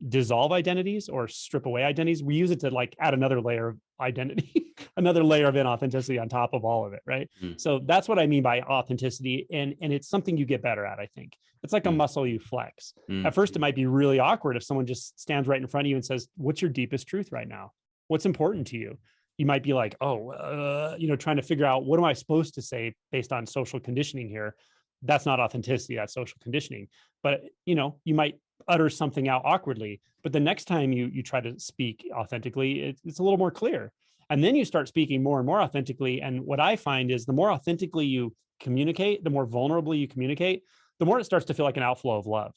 dissolve identities or strip away identities, we use it to like add another layer of identity, another layer of inauthenticity on top of all of it, right? So that's what I mean by authenticity, and it's something you get better at. I think it's like a muscle you flex. At first, it might be really awkward if someone just stands right in front of you and says, "What's your deepest truth right now? What's important to you?" You might be like, trying to figure out, what am I supposed to say based on social conditioning here? That's not authenticity, that's social conditioning. But you might utter something out awkwardly, but the next time you try to speak authentically, it's a little more clear. And then you start speaking more and more authentically. And what I find is, the more authentically you communicate, the more vulnerably you communicate, the more it starts to feel like an outflow of love.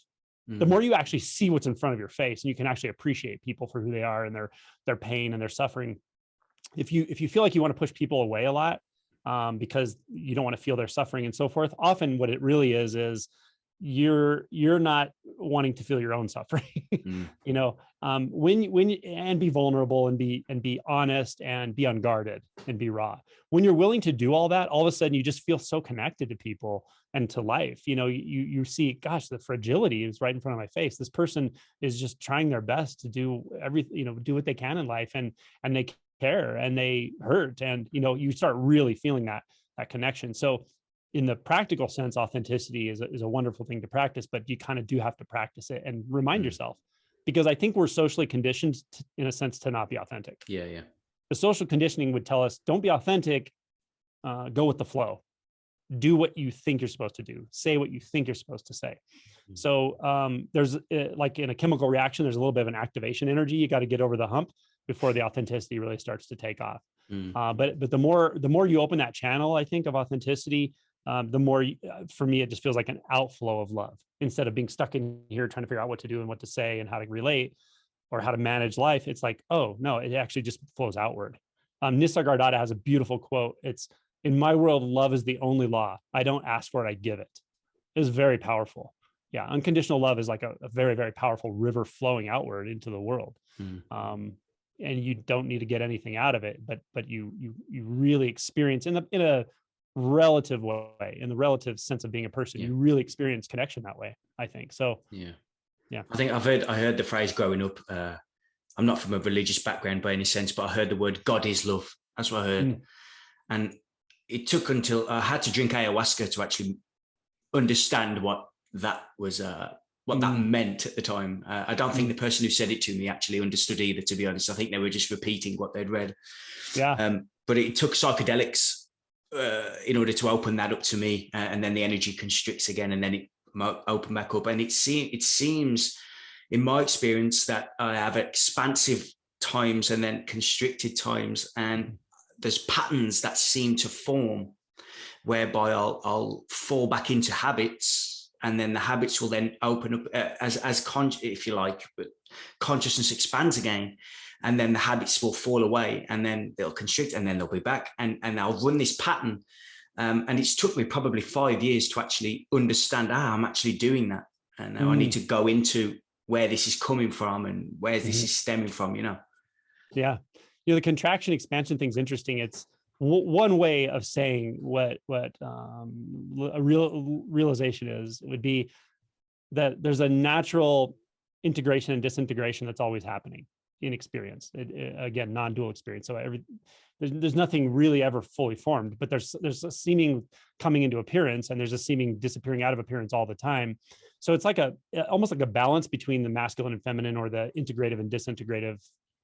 The more you actually see what's in front of your face, and you can actually appreciate people for who they are and their pain and their suffering. If you feel like you want to push people away a lot because you don't want to feel their suffering and so forth, often what it really is you're not wanting to feel your own suffering. And be vulnerable and be honest and be unguarded and be raw. When you're willing to do all that, all of a sudden you just feel so connected to people and to life. You see, gosh, the fragility is right in front of my face. This person is just trying their best to do everything, do what they can in life, and they care and they hurt, and you start really feeling that connection. So in the practical sense, authenticity is a wonderful thing to practice, but you kind of do have to practice it and remind yourself, because I think we're socially conditioned in a sense to not be authentic. Yeah. The social conditioning would tell us, don't be authentic, go with the flow, do what you think you're supposed to do, say what you think you're supposed to say. So there's like in a chemical reaction, there's a little bit of an activation energy. You got to get over the hump before the authenticity really starts to take off. But the more you open that channel, I think, of authenticity, the more, for me, it just feels like an outflow of love, instead of being stuck in here trying to figure out what to do and what to say and how to relate or how to manage life. It's like, oh no, it actually just flows outward. Nisargadatta has a beautiful quote. It's, "In my world, love is the only law. I don't ask for it, I give it." It's very powerful. Yeah, unconditional love is like a very, very powerful river flowing outward into the world. And you don't need to get anything out of it, but you really experience in a relative way, in the relative sense of being a person, you really experience connection that way, I think. So yeah. I think I heard the phrase growing up. I'm not from a religious background by any sense, but I heard the word "God is love." That's what I heard. And it took until I had to drink ayahuasca to actually understand what that was, what that meant at the time. I don't think the person who said it to me actually understood either, to be honest. I think they were just repeating what they'd read. But it took psychedelics in order to open that up to me, and then the energy constricts again, and then it opened back up. And it seems, in my experience, that I have expansive times and then constricted times, and there's patterns that seem to form whereby I'll fall back into habits and then the habits will then open up if you like, but consciousness expands again, and then the habits will fall away, and then they'll constrict, and then they'll be back, and I'll run this pattern. And it's took me probably 5 years to actually understand, I'm actually doing that. And now I need to go into where this is coming from and where this is stemming from, Yeah. The contraction expansion thing's interesting. It's one way of saying what a realization is. It would be that there's a natural integration and disintegration that's always happening in experience. Again, non-dual experience. So there's nothing really ever fully formed, but there's a seeming coming into appearance, and there's a seeming disappearing out of appearance all the time. So it's like almost like a balance between the masculine and feminine, or the integrative and disintegrative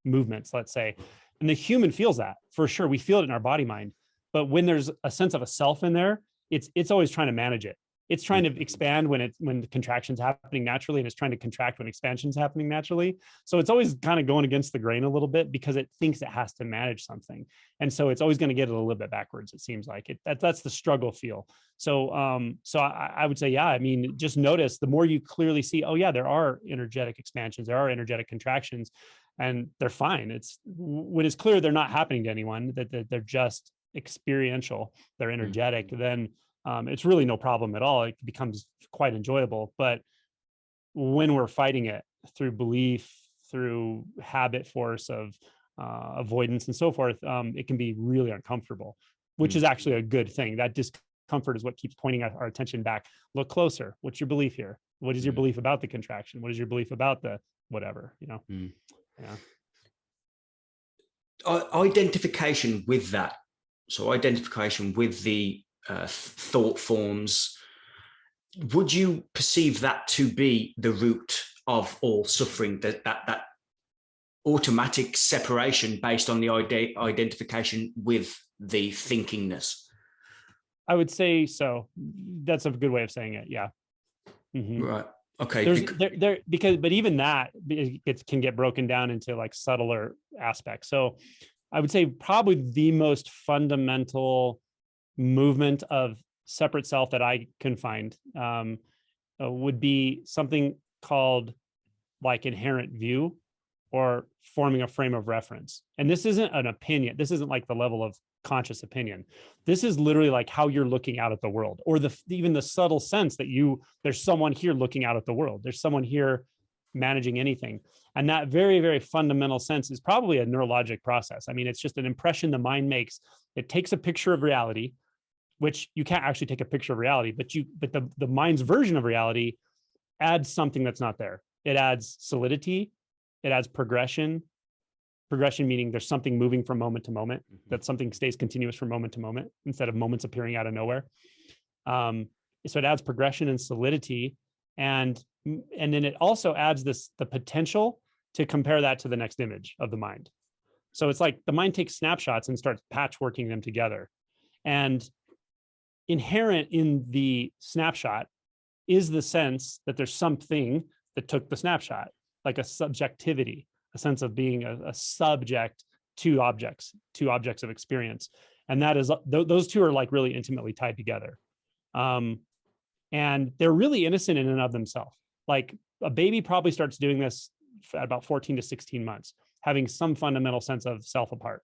movements, let's say. And the human feels that for sure. We feel it in our body mind. But when there's a sense of a self in there, it's always trying to manage it. It's trying to expand when the contraction's happening naturally, and it's trying to contract when expansion's happening naturally. So it's always kind of going against the grain a little bit, because it thinks it has to manage something. And so it's always going to get it a little bit backwards, it seems like. That's the struggle feel. So I would say, yeah, I mean, just notice the more you clearly see, oh yeah, there are energetic expansions, there are energetic contractions, and they're fine. It's when it's clear they're not happening to anyone, that they're just experiential, they're energetic, then it's really no problem at all. It becomes quite enjoyable. But when we're fighting it through belief, through habit force of avoidance and so forth, it can be really uncomfortable, which is actually a good thing. That discomfort is what keeps pointing our attention back. Look closer. What's your belief here? What is your belief about the contraction? What is your belief about the whatever, Yeah. Identification with that. So identification with the thought forms. Would you perceive that to be the root of all suffering? That automatic separation based on the identification with the thinkingness? I would say so. That's a good way of saying it. Yeah. Right. Okay. But even that can get broken down into like subtler aspects. So I would say probably the most fundamental movement of separate self that I can find would be something called like inherent view, or forming a frame of reference. And this isn't an opinion. This isn't like the level of conscious opinion. This is literally like how you're looking out at the world, or even the subtle sense that there's someone here looking out at the world. There's someone here managing anything. And that very, very fundamental sense is probably a neurologic process. I mean, it's just an impression the mind makes. It takes a picture of reality, which you can't actually take a picture of reality, but the mind's version of reality adds something that's not there. It adds solidity. It adds progression meaning there's something moving from moment to moment, that something stays continuous from moment to moment instead of moments appearing out of nowhere. So it adds progression and solidity. And then it also adds the potential to compare that to the next image of the mind. So it's like the mind takes snapshots and starts patchworking them together. And inherent in the snapshot is the sense that there's something that took the snapshot, like a subjectivity, a sense of being a subject to objects of experience. And that is, those two are like really intimately tied together. And they're really innocent in and of themselves. Like a baby probably starts doing this at about 14 to 16 months, having some fundamental sense of self apart.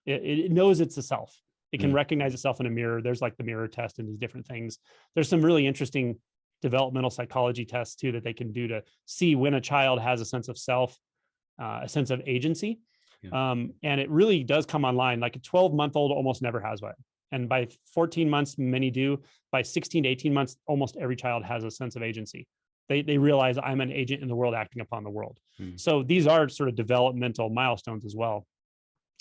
It knows it's a self. It can recognize itself in a mirror. There's like the mirror test and these different things. There's some really interesting developmental psychology tests too that they can do to see when a child has a sense of self, a sense of agency. Yeah. And it really does come online. Like a 12-month-old almost never has one. And by 14 months, many do. By 16 to 18 months, almost every child has a sense of agency. They realize I'm an agent in the world acting upon the world. So these are sort of developmental milestones as well.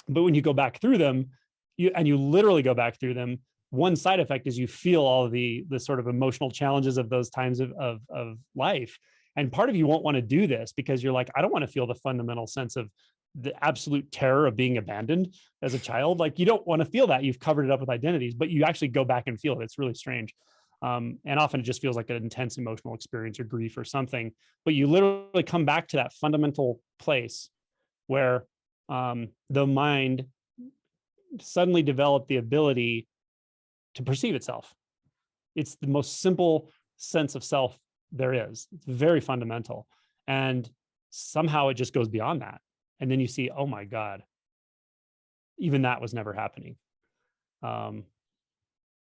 But when you go back through them, you literally go back through them, one side effect is you feel all of the sort of emotional challenges of those times of life. And part of you won't want to do this because you're like, I don't want to feel the fundamental sense of the absolute terror of being abandoned as a child. Like you don't want to feel that. You've covered it up with identities, but you actually go back and feel it. It's really strange. And often it just feels like an intense emotional experience or grief or something, but you literally come back to that fundamental place where the mind suddenly developed the ability to perceive itself. It's the most simple sense of self there is. It's very fundamental. And somehow it just goes beyond that. And then you see, oh my God, even that was never happening.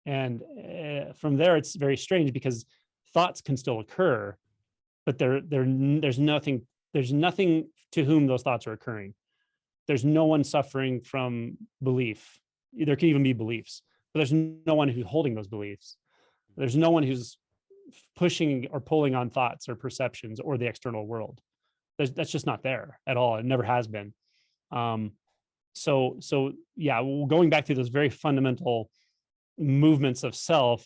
And from there, it's very strange because thoughts can still occur, but there's nothing to whom those thoughts are occurring. There's no one suffering from belief. There can even be beliefs, but there's no one who's holding those beliefs. There's no one who's pushing or pulling on thoughts or perceptions or the external world. That's just not there at all. It never has been. So yeah, going back to those very fundamental movements of self,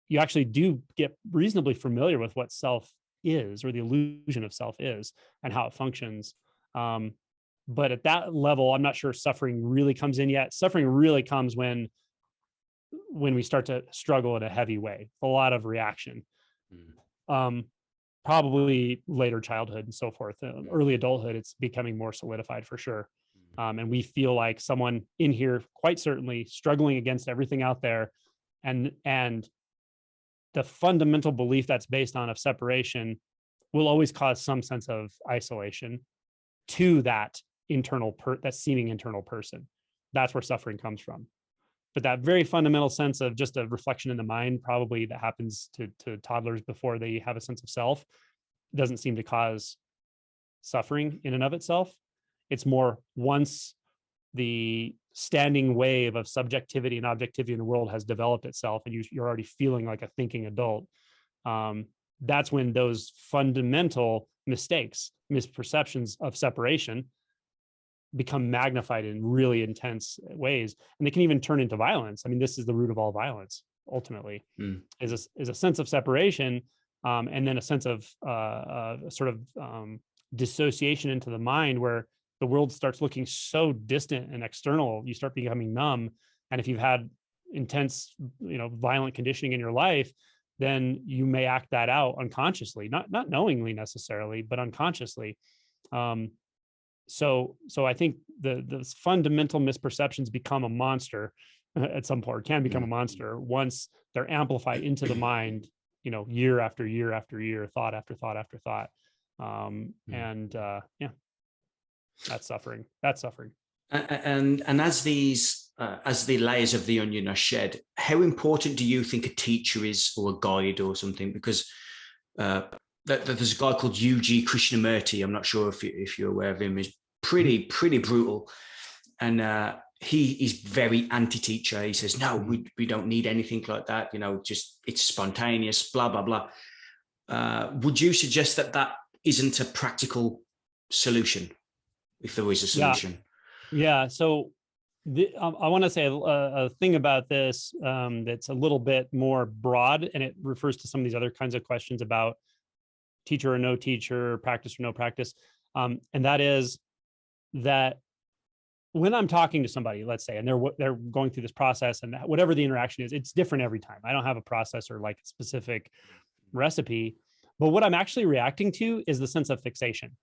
you actually do get reasonably familiar with what self is, or the illusion of self is, and how it functions. But at that level, I'm not sure suffering really comes in yet. Suffering really comes when we start to struggle in a heavy way, a lot of reaction. Probably later childhood and so forth. Early adulthood, it's becoming more solidified for sure. And we feel like someone in here, quite certainly struggling against everything out there. And the fundamental belief that's based on of separation will always cause some sense of isolation to that that seeming internal person. That's where suffering comes from. But that very fundamental sense of just a reflection in the mind, probably that happens to toddlers before they have a sense of self, doesn't seem to cause suffering in and of itself. It's more once the standing wave of subjectivity and objectivity in the world has developed itself and you're already feeling like a thinking adult, that's when those fundamental misperceptions of separation become magnified in really intense ways. And they can even turn into violence. I mean, this is the root of all violence, ultimately, is a sense of separation, and then a sense of dissociation into the mind, where the world starts looking so distant and external, you start becoming numb. And if you've had intense, violent conditioning in your life, then you may act that out unconsciously, not knowingly necessarily, but unconsciously. So I think the fundamental misperceptions become a monster at some point, can become a monster once they're amplified into the mind, year after year after year, thought after thought after thought. That's suffering. And as the layers of the onion are shed, how important do you think a teacher is, or a guide or something? Because there's a guy called U.G. Krishnamurti. I'm not sure if you're aware of him. He's pretty brutal, and he is very anti-teacher. He says, no, we don't need anything like that. Just it's spontaneous, blah blah blah. Would you suggest that isn't a practical solution, if there is a solution? Yeah. So I want to say a thing about this that's a little bit more broad, and it refers to some of these other kinds of questions about teacher or no teacher, practice or no practice. And that is that when I'm talking to somebody, let's say, and they're going through this process, and whatever the interaction is, it's different every time. I don't have a process or like a specific recipe, but what I'm actually reacting to is the sense of fixation.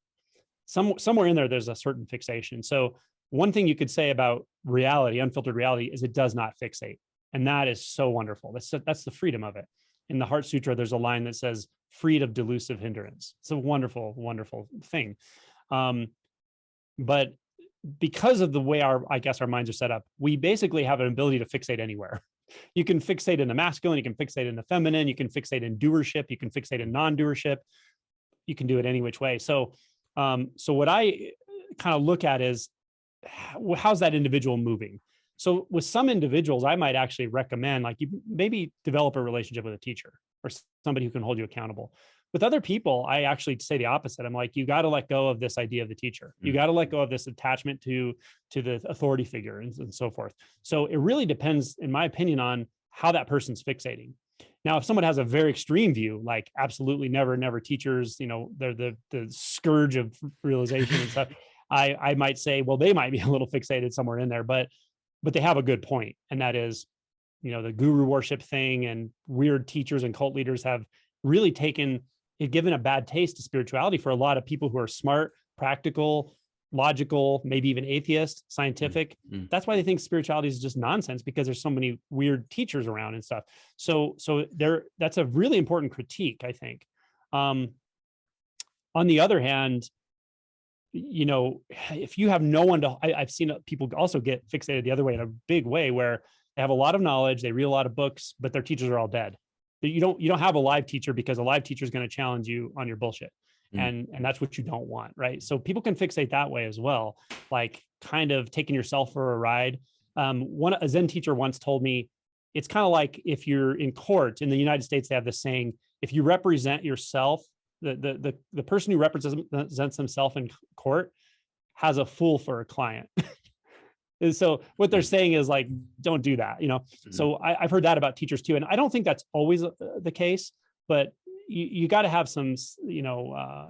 Somewhere in there, there's a certain fixation. So one thing you could say about reality, unfiltered reality, is it does not fixate. And that is so wonderful. That's the freedom of it. In the Heart Sutra, there's a line that says, freed of delusive hindrance. It's a wonderful, wonderful thing. But because of the way our minds are set up, we basically have an ability to fixate anywhere. You can fixate in the masculine, you can fixate in the feminine, you can fixate in doership, you can fixate in non-doership. You can do it any which way. So what I kind of look at is, how's that individual moving? So with some individuals, I might actually recommend, like, you maybe develop a relationship with a teacher or somebody who can hold you accountable. With other people, I actually say the opposite. I'm like, you got to let go of this idea of the teacher. You got to let go of this attachment to the authority figure and so forth. So it really depends, in my opinion, on how that person's fixating. Now, if someone has a very extreme view, like absolutely never teachers, they're the scourge of realization and stuff, I might say, well, they might be a little fixated somewhere in there, but they have a good point. And that is, the guru worship thing and weird teachers and cult leaders have really given a bad taste to spirituality for a lot of people who are smart, practical, logical, maybe even atheist, scientific. That's why they think spirituality is just nonsense, because there's so many weird teachers around and stuff. So that's a really important critique, I think. On the other hand, if you have no one to, I've seen people also get fixated the other way in a big way, where they have a lot of knowledge, they read a lot of books, but their teachers are all dead. You don't have a live teacher, because a live teacher is going to challenge you on your bullshit. And that's what you don't want, right? So people can fixate that way as well, like kind of taking yourself for a ride. A Zen teacher once told me, it's kind of like if you're in court in the United States, they have this saying, if you represent yourself, the person who represents himself in court has a fool for a client. And so what they're saying is like, don't do that, So I've heard that about teachers too. And I don't think that's always the case, but you got to have some,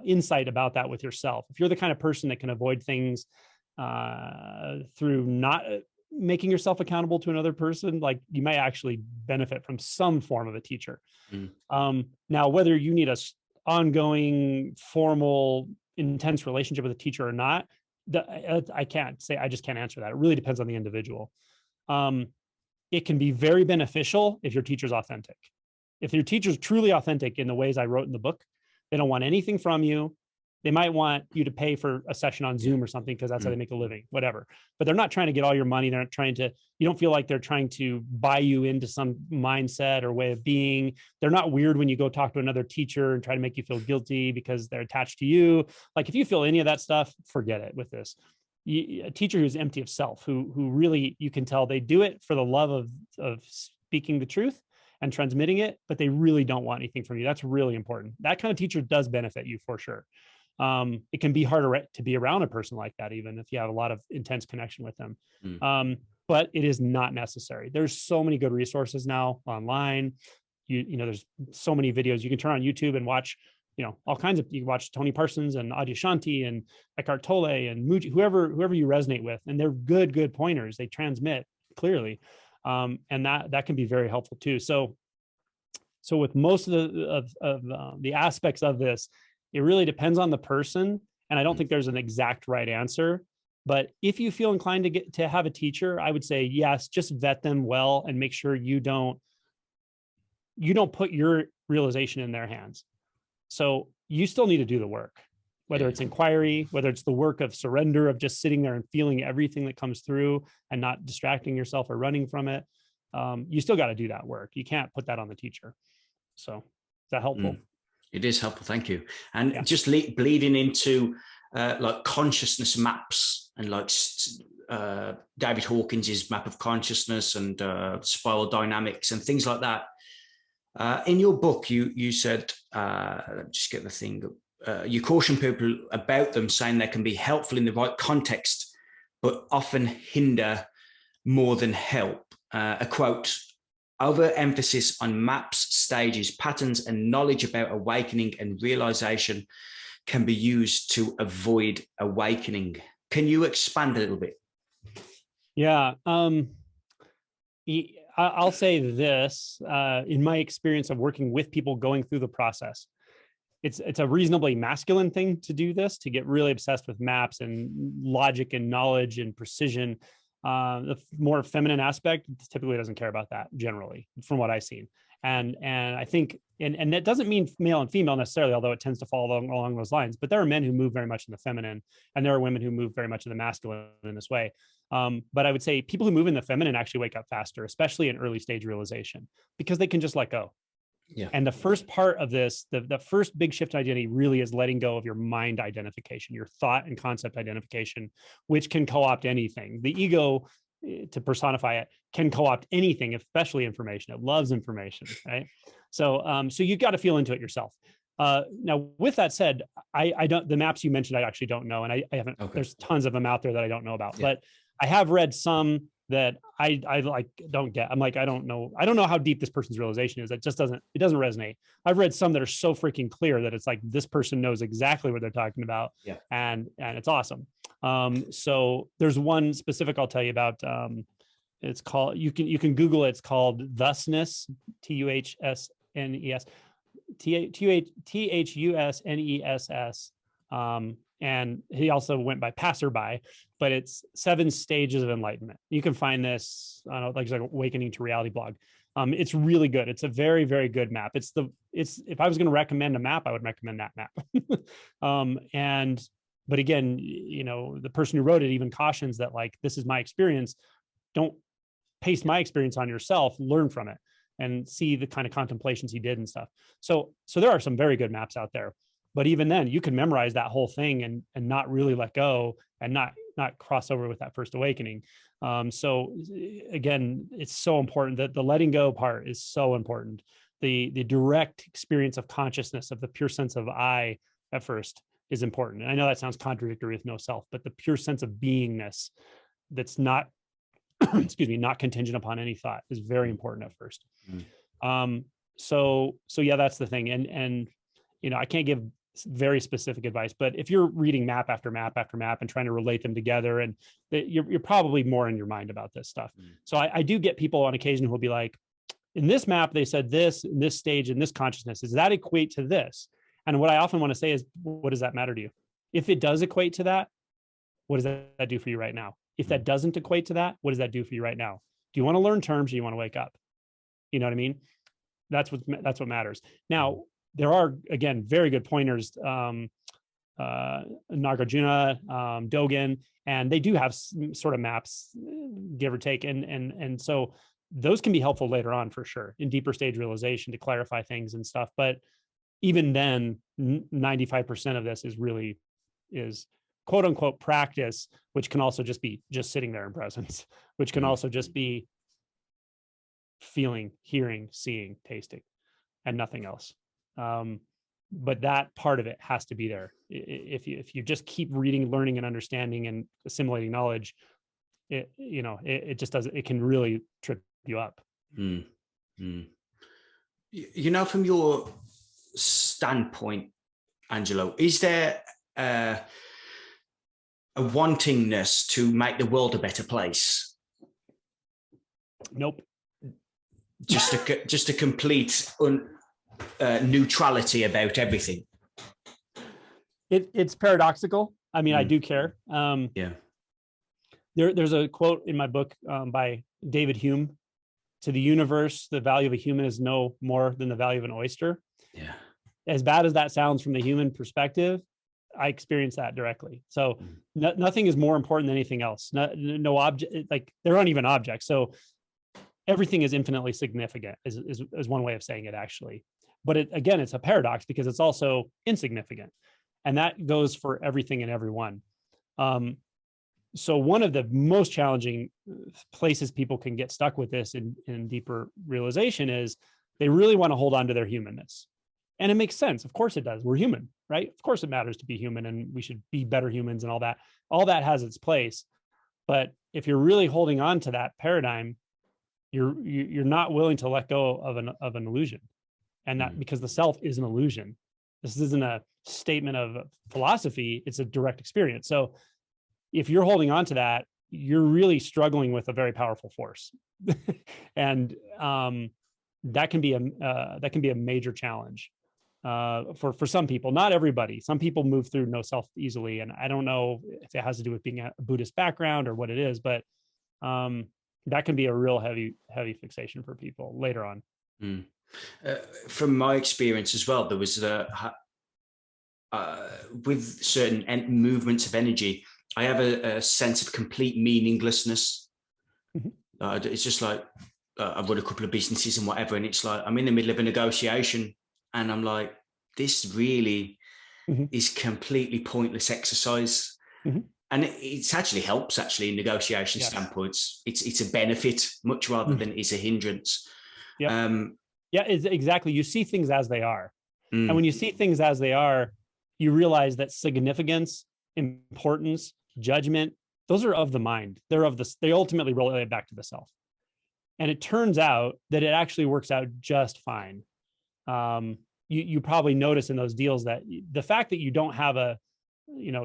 insight about that with yourself. If you're the kind of person that can avoid things through not making yourself accountable to another person, like you might actually benefit from some form of a teacher. Now, whether you need a ongoing, formal, intense relationship with a teacher or not, I can't say. I just can't answer that. It really depends on the individual. It can be very beneficial if your teacher's authentic. If your teacher's truly authentic in the ways I wrote in the book, they don't want anything from you. They might want you to pay for a session on Zoom or something, because that's how they make a living, whatever. But they're not trying to get all your money. They're not trying to, you don't feel like they're trying to buy you into some mindset or way of being. They're not weird when you go talk to another teacher and try to make you feel guilty because they're attached to you. Like if you feel any of that stuff, forget it with this. A teacher who's empty of self, who really, you can tell they do it for the love of speaking the truth and transmitting it, but they really don't want anything from you. That's really important. That kind of teacher does benefit you for sure. It can be harder to be around a person like that, even if you have a lot of intense connection with them. But it is not necessary. There's so many good resources now online. There's so many videos. You can turn on YouTube and watch, all kinds of, you can watch Tony Parsons and Adyashanti and Eckhart Tolle and Muji, whoever you resonate with. And they're good pointers. They transmit clearly. And that can be very helpful too. So with most of the aspects of this, it really depends on the person. And I don't think there's an exact right answer, but if you feel inclined to have a teacher, I would say, yes, just vet them well and make sure you don't put your realization in their hands. So you still need to do the work, whether it's inquiry, whether it's the work of surrender, of just sitting there and feeling everything that comes through and not distracting yourself or running from it. You still got to do that work. You can't put that on the teacher. So is that helpful? It is helpful. Thank you. And just bleeding into like consciousness maps and like David Hawkins's map of consciousness and spiral dynamics and things like that. In your book, you said, just get the thing, you caution people about them, saying they can be helpful in the right context, but often hinder more than help. A quote, overemphasis on maps, stages, patterns, and knowledge about awakening and realization can be used to avoid awakening. Can you expand a little bit? Yeah. I'll say this, in my experience of working with people going through the process, it's a reasonably masculine thing to do this, to get really obsessed with maps and logic and knowledge and precision. The more feminine aspect typically doesn't care about that generally, from what I've seen. And I think, and that doesn't mean male and female necessarily, although it tends to fall along those lines, but there are men who move very much in the feminine and there are women who move very much in the masculine in this way. But I would say people who move in the feminine actually wake up faster, especially in early stage realization, because they can just let go. Yeah. And the first part of this, the first big shift in identity really is letting go of your mind identification, your thought and concept identification, which can co-opt anything. The ego, to personify it, can co-opt anything, especially information. It loves information, right? So you've got to feel into it yourself. Now, with that said, I don't, the maps you mentioned, I actually don't know. And I haven't, there's tons of them out there that I don't know about, but I have read some that I like don't get. I'm like, I don't know how deep this person's realization is. It doesn't resonate. I've read some that are so freaking clear that it's like, this person knows exactly what they're talking about. Yeah. And it's awesome. So there's one specific I'll tell you about. It's called, you can Google it. It's called Thusness, THUSNES, THUSNESS. and he also went by passerby, but it's 7 stages of enlightenment. You can find this on like Awakening to Reality blog. It's really good. It's a very, very good map. It's if I was going to recommend a map, I would recommend that map. But again, the person who wrote it even cautions that, like, this is my experience. Don't paste my experience on yourself, learn from it and see the kind of contemplations he did and stuff. So there are some very good maps out there, but even then you can memorize that whole thing and not really let go and not cross over with that first awakening. So again, it's so important that the letting go part is so important. The direct experience of consciousness, of the pure sense of I at first, is important. And I know that sounds contradictory with no self, but the pure sense of beingness that's not excuse me, not contingent upon any thought is very important at first. So yeah, that's the thing. And I can't give very specific advice, but if you're reading map after map after map and trying to relate them together, and you're probably more in your mind about this stuff. So I do get people on occasion who will be like, in this map, they said this, in this stage, in this consciousness, does that equate to this? And what I often want to say is, what does that matter to you? If it does equate to that, what does that do for you right now? If that doesn't equate to that, what does that do for you right now? Do you want to learn terms, or do you want to wake up? You know what I mean? That's what matters. Now, there are, again, very good pointers, Nagarjuna, Dogen, and they do have sort of maps, give or take. And so those can be helpful later on for sure in deeper stage realization to clarify things and stuff. But even then, 95% of this is quote unquote practice, which can also just be just sitting there in presence, which can also just be feeling, hearing, seeing, tasting, and nothing else. But that part of it has to be there. If you just keep reading, learning, and understanding and assimilating knowledge, it just does. It can really trip you up. From your standpoint, Angelo, is there a wantingness to make the world a better place? Nope. Just a complete neutrality about everything. It's paradoxical. I mean, I do care. There's a quote in my book by David Hume: "To the universe, the value of a human is no more than the value of an oyster." Yeah. As bad as that sounds from the human perspective, I experience that directly. So nothing is more important than anything else. No object, like there aren't even objects. So everything is infinitely significant is one way of saying it, actually. But it's a paradox because it's also insignificant. And that goes for everything and everyone. So one of the most challenging places people can get stuck with this in deeper realization is they really want to hold on to their humanness. And it makes sense. Of course it does. We're human, right? Of course it matters to be human, and we should be better humans and all that. All that has its place. But if you're really holding on to that paradigm, you're not willing to let go of an illusion. And that because the self is an illusion. This isn't a statement of philosophy, it's a direct experience. So if you're holding on to that, you're really struggling with a very powerful force. And that can be a major challenge for some people, not everybody. Some people move through no self easily. And I don't know if it has to do with being a Buddhist background or what it is, but that can be a real heavy fixation for people later on. From my experience as well, there was with certain movements of energy, I have a sense of complete meaninglessness. It's just like I've run a couple of businesses and whatever, and it's like I'm in the middle of a negotiation and I'm like, this really is completely pointless exercise. And it actually helps in negotiation standpoints. It's a benefit much rather than it's a hindrance. It's exactly. You see things as they are. And when you see things as they are, you realize that significance, importance, judgment, those are of the mind. They ultimately relate back to the self. And it turns out that it actually works out just fine. You probably notice in those deals that the fact that you don't have a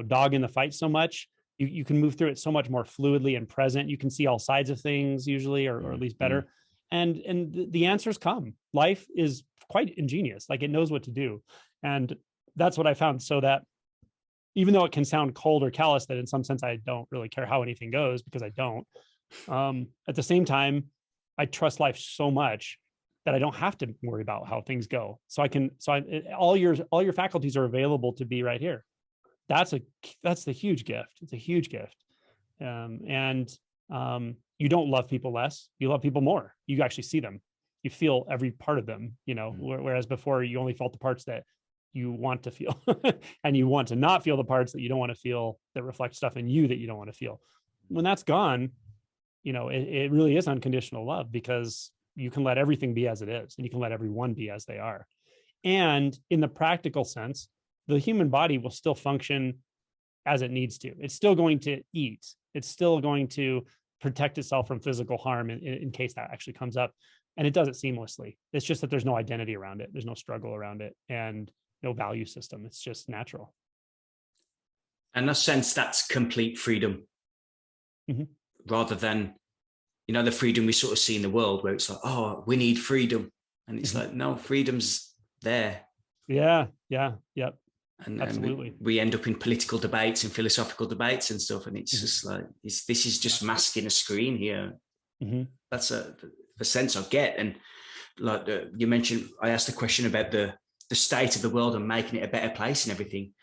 dog in the fight so much, you can move through it so much more fluidly and present. You can see all sides of things usually, or at least better. And the answers come. Life is quite ingenious. Like it knows what to do. And that's what I found. So that even though it can sound cold or callous, that in some sense I don't really care how anything goes, because I don't. At the same time, I trust life so much that I don't have to worry about how things go. So all your faculties are available to be right here. That's the huge gift. It's a huge gift. And you don't love people less. You love people more. You actually see them. You feel every part of them, whereas before you only felt the parts that you want to feel and you want to not feel the parts that you don't want to feel, that reflect stuff in you that you don't want to feel. When that's gone, it really is unconditional love, because you can let everything be as it is, and you can let everyone be as they are. And in the practical sense, the human body will still function as it needs to. It's still going to eat. It's still going to protect itself from physical harm in case that actually comes up. And it does it seamlessly. It's just that there's no identity around it. There's no struggle around it, and no value system. It's just natural. In a sense, that's complete freedom. Mm-hmm. Rather than, the freedom we sort of see in the world, where it's like, oh, we need freedom. And it's like, no, freedom's there. Yeah. Yep. And absolutely. We end up in political debates and philosophical debates and stuff. And it's just like, this is just masking a screen here. That's the sense I get. And like you mentioned, I asked a question about the state of the world and making it a better place and everything.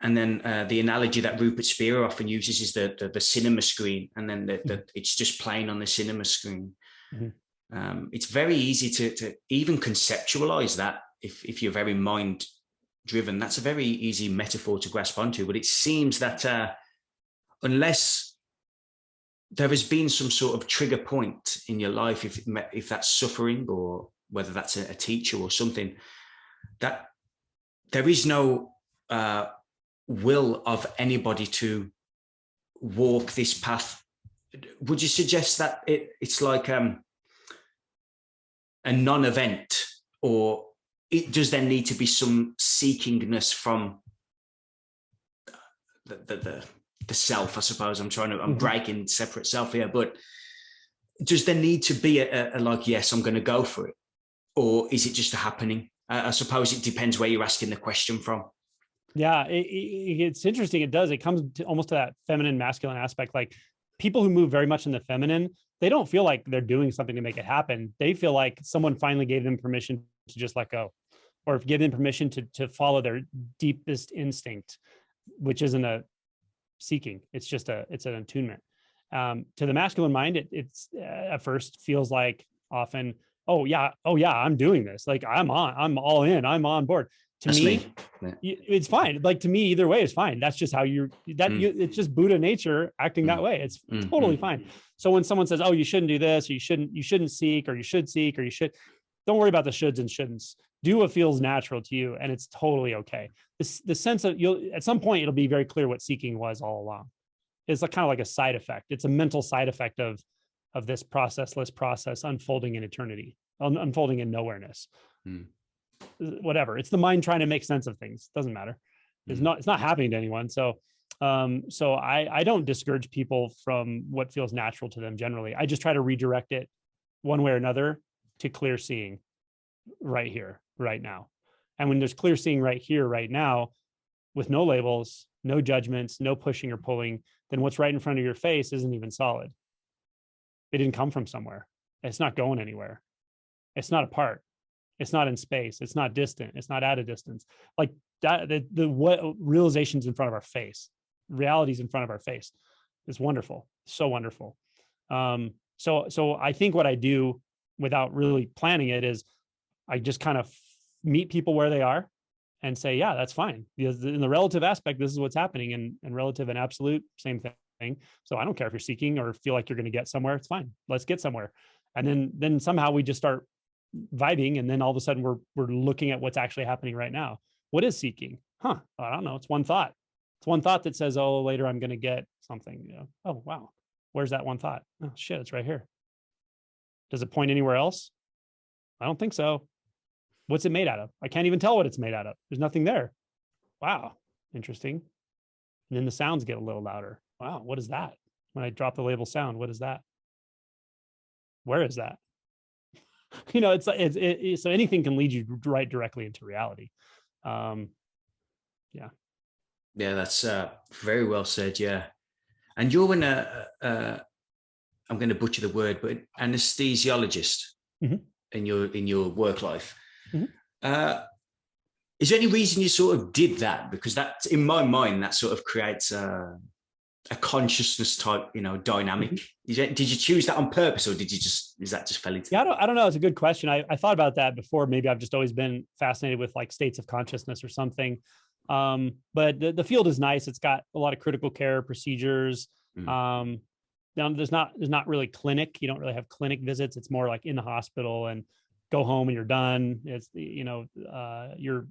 And then the analogy that Rupert Spira often uses is the cinema screen, and then it's just playing on the cinema screen. It's very easy to even conceptualize that if you're very mind driven. That's a very easy metaphor to grasp onto. But it seems that unless there has been some sort of trigger point in your life, if that's suffering, or whether that's a teacher or something, that there is no will of anybody to walk this path. Would you suggest that it's like a non-event, or does there need to be some seekingness from the self? I suppose I'm breaking separate self here, but does there need to be a like, yes, I'm going to go for it, or is it just a happening? I suppose it depends where you're asking the question from. Yeah, it's interesting. It does. It comes to almost to that feminine masculine aspect. Like people who move very much in the feminine, they don't feel like they're doing something to make it happen. They feel like someone finally gave them permission to just let go, or give them permission to follow their deepest instinct, which isn't a seeking. It's an attunement. To the masculine mind, it's at first feels like often, oh yeah, I'm doing this. Like I'm all in, I'm on board. To me, it's fine. Like to me, either way is fine. That's just how it's just Buddha nature acting that way. It's totally fine. So when someone says, oh, you shouldn't do this, or you shouldn't seek, or you should seek, or you should, don't worry about the shoulds and shouldn'ts. Do what feels natural to you, and it's totally okay. The sense of at some point it'll be very clear what seeking was all along. It's kind of like a side effect. It's a mental side effect of this processless process unfolding in eternity, unfolding in nowhereness. Whatever. It's the mind trying to make sense of things. Doesn't matter. It's not happening to anyone. So I don't discourage people from what feels natural to them generally. I just try to redirect it one way or another to clear seeing right here, right now. And when there's clear seeing right here, right now, with no labels, no judgments, no pushing or pulling, then what's right in front of your face isn't even solid. It didn't come from somewhere. It's not going anywhere. It's not apart. It's not in space. It's not distant. It's not at a distance. Like that, the what realization's in front of our face, reality's in front of our face. It's wonderful. So wonderful. So I think what I do without really planning it is I just kind of meet people where they are and say, yeah, that's fine. Because in the relative aspect, this is what's happening, and relative and absolute, same thing. So I don't care if you're seeking or feel like you're going to get somewhere. It's fine. Let's get somewhere. And then somehow we just start vibing, and then all of a sudden we're looking at what's actually happening right now. What is seeking? I don't know. It's one thought. It's one thought that says, oh, later I'm going to get something. Oh, wow. Where's that one thought? Oh shit, it's right here. Does it point anywhere else? I don't think so. What's it made out of? I can't even tell what it's made out of. There's nothing there. Wow. Interesting. And then the sounds get a little louder. Wow. What is that? When I drop the label sound, what is that? Where is that? So anything can lead you right directly into reality. Yeah. Yeah, that's very well said. Yeah. And you're in I'm going to butcher the word, but anaesthesiologist Mhm, in your work life. mhm, Uh, is there any reason you sort of did that? Because that, in my mind, that sort of creates a consciousness type, dynamic. mhm. Did you choose that on purpose, or is that just fell into? Yeah, I don't know. It's a good question. I thought about that before. Maybe I've just always been fascinated with like states of consciousness or something. But the field is nice. It's got a lot of critical care procedures. Mm, Now there's not really clinic. You don't really have clinic visits. It's more like in the hospital and go home and you're done. It's you're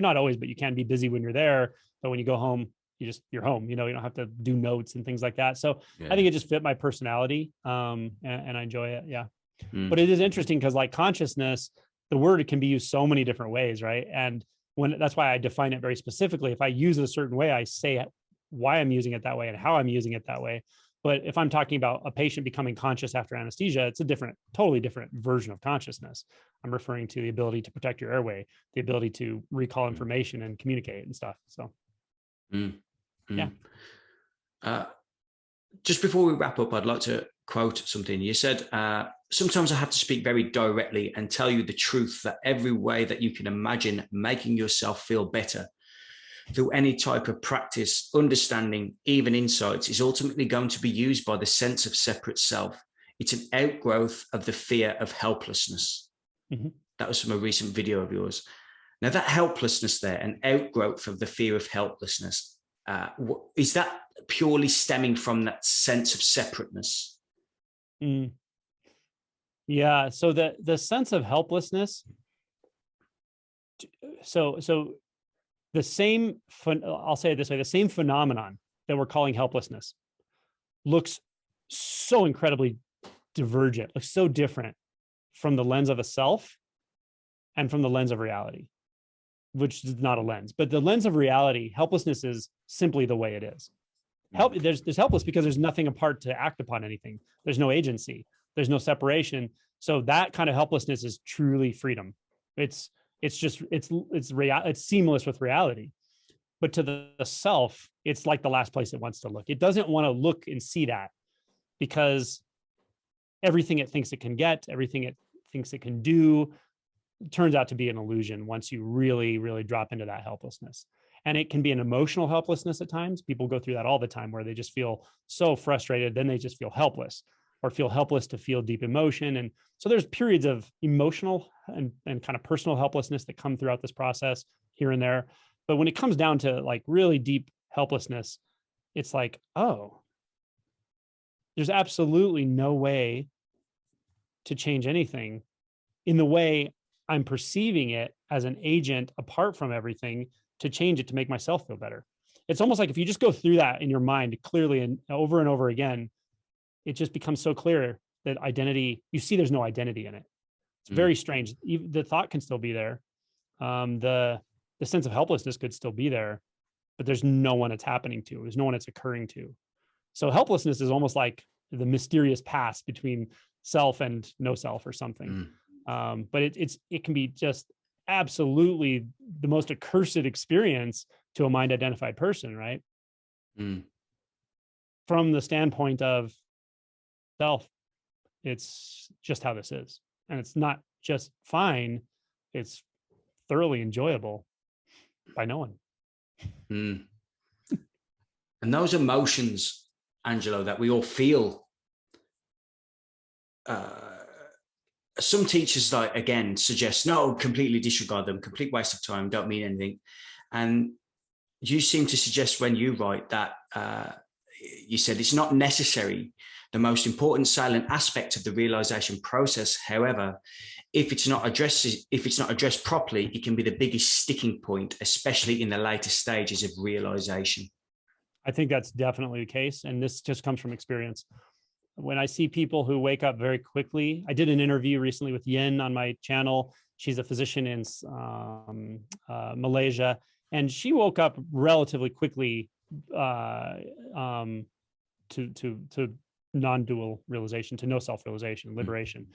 not always, but you can be busy when you're there. But when you go home, you're home. You don't have to do notes and things like that. So I yeah. think it just fit my personality. And I enjoy it. Yeah. Mm, But it is interesting because like consciousness, the word can be used so many different ways, right? And that's why I define it very specifically. If I use it a certain way, I say why I'm using it that way and how I'm using it that way. But if I'm talking about a patient becoming conscious after anesthesia, it's a totally different version of consciousness. I'm referring to the ability to protect your airway, the ability to recall mm, information and communicate and stuff. So mm, yeah. mm. Uh, just before we wrap up, I'd like to quote something. You said, sometimes I have to speak very directly and tell you the truth that every way that you can imagine making yourself feel better through any type of practice, understanding, even insights, is ultimately going to be used by the sense of separate self. It's an outgrowth of the fear of helplessness. Mhm. That was from a recent video of yours. Now, that helplessness there, an outgrowth of the fear of helplessness, is that purely stemming from that sense of separateness? Mm. Yeah. So the sense of helplessness. So the same, I'll say it this way, the same phenomenon that we're calling helplessness looks so incredibly divergent, looks so different from the lens of a self and from the lens of reality, which is not a lens, but the lens of reality, helplessness is simply the way it is. There's helpless because there's nothing apart to act upon anything. There's no agency. There's no separation. So that kind of helplessness is truly freedom. It's it's seamless with reality. But to the self, it's like the last place it wants to look. It doesn't want to look and see that because everything it thinks it can get, everything it thinks it can do, turns out to be an illusion once you really, really drop into that helplessness. And it can be an emotional helplessness at times. People go through that all the time where they just feel so frustrated, then they just feel helpless or feel helpless to feel deep emotion. And so there's periods of emotional and kind of personal helplessness that come throughout this process here and there. But when it comes down to like really deep helplessness, it's like, oh, there's absolutely no way to change anything in the way I'm perceiving it as an agent apart from everything to change it to make myself feel better. It's almost like if you just go through that in your mind clearly and over again, it just becomes so clear that identity, you see, there's no identity in it. It's Mm, very strange. Even the thought can still be there. The sense of helplessness could still be there, but there's no one it's happening to. There's no one it's occurring to. So helplessness is almost like the mysterious past between self and no self or something. mm, But it can be just absolutely the most accursed experience to a mind identified person, right? mm, From the standpoint of self, it's just how this is. And it's not just fine, it's thoroughly enjoyable by no one. mm. And those emotions, Angelo, that we all feel, uh, some teachers, like, again, suggest no, completely disregard them, complete waste of time, don't mean anything. And you seem to suggest when you write that, you said it's not necessary the most important silent aspect of the realization process. However, if it's not addressed properly, it can be the biggest sticking point, especially in the later stages of realization. I think that's definitely the case. And this just comes from experience. When I see people who wake up very quickly, I did an interview recently with Yin on my channel. She's a physician in Malaysia, and she woke up relatively quickly uh, um, to non-dual realization, to no self-realization, Mm, liberation.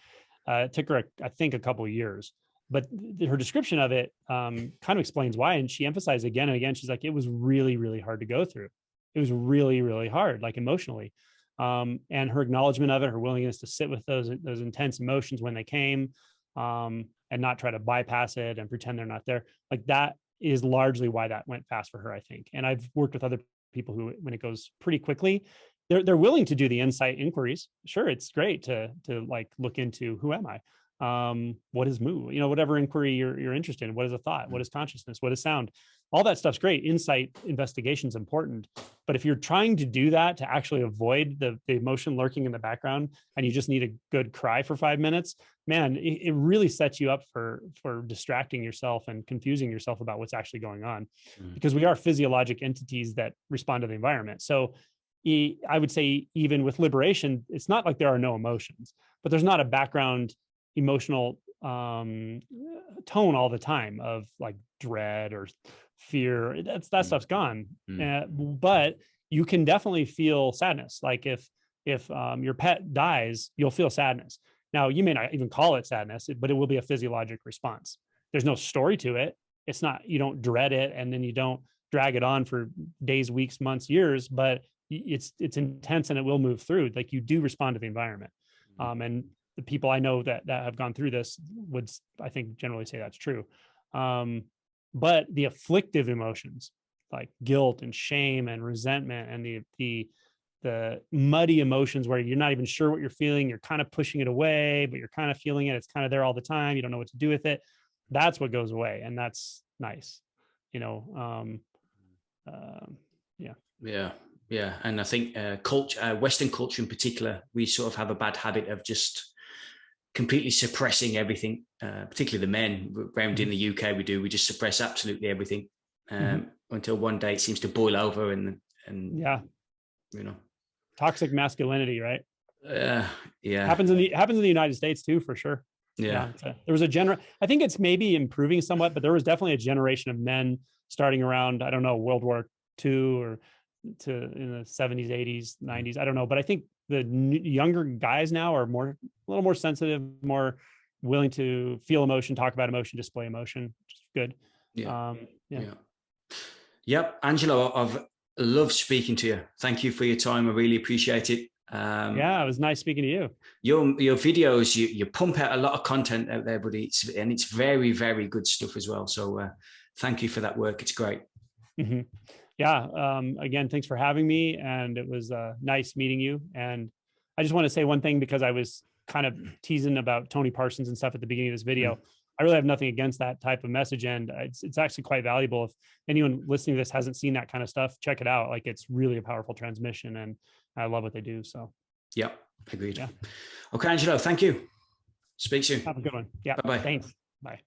It took her, I think, a couple of years. But her description of it kind of explains why. And she emphasized again and again, she's like, it was really, really hard to go through. It was really, really hard, like emotionally. And her acknowledgement of it, her willingness to sit with those intense emotions when they came, and not try to bypass it and pretend they're not there. Like that is largely why that went fast for her, I think. And I've worked with other people who, when it goes pretty quickly, they're willing to do the insight inquiries. Sure, it's great to like look into, who am I? What is moo? Whatever inquiry you're interested in. What is a thought? What is consciousness? What is sound? All that stuff's great. Insight investigation is important. But if you're trying to do that to actually avoid the emotion lurking in the background, and you just need a good cry for 5 minutes, man, it really sets you up for distracting yourself and confusing yourself about what's actually going on, because we are physiologic entities that respond to the environment. So I would say even with liberation, it's not like there are no emotions, but there's not a background emotional tone all the time of like dread or fear. That stuff's gone. But you can definitely feel sadness. Like if your pet dies, you'll feel sadness. Now, you may not even call it sadness, but it will be a physiologic response. There's no story to it. It's not, you don't dread it and then you don't drag it on for days, weeks, months, years, but it's intense and it will move through. Like you do respond to the environment. And the people I know that have gone through this would, I think, generally say that's true. But the afflictive emotions like guilt and shame and resentment and the muddy emotions where you're not even sure what you're feeling, you're kind of pushing it away, but you're kind of feeling it. It's kind of there all the time. You don't know what to do with it. That's what goes away. And that's nice, Yeah. And I think culture, Western culture in particular, we sort of have a bad habit of just completely suppressing everything, particularly the men around in the UK. We just suppress absolutely everything until one day it seems to boil over and toxic masculinity, right? Yeah. Happens in the United States too, for sure. Yeah. There was I think it's maybe improving somewhat, but there was definitely a generation of men starting around, I don't know, World War II or in the 70s, 80s, 90s. I don't know. But I think the younger guys now are a little more sensitive, more willing to feel emotion, talk about emotion, display emotion, which is good. Yep. Angelo, I've loved speaking to you. Thank you for your time. I really appreciate it. It was nice speaking to you. Your videos, you pump out a lot of content out there, buddy. It's very, very good stuff as well. So thank you for that work. It's great. Again, thanks for having me. And it was nice meeting you. And I just want to say one thing, because I was kind of teasing about Tony Parsons and stuff at the beginning of this video. I really have nothing against that type of message. And it's actually quite valuable. If anyone listening to this hasn't seen that kind of stuff, check it out. Like, it's really a powerful transmission and I love what they do. So. Yeah, agreed. Okay, Angelo, thank you. Speak soon. Have a good one. Yeah. Bye-bye. Thanks. Bye.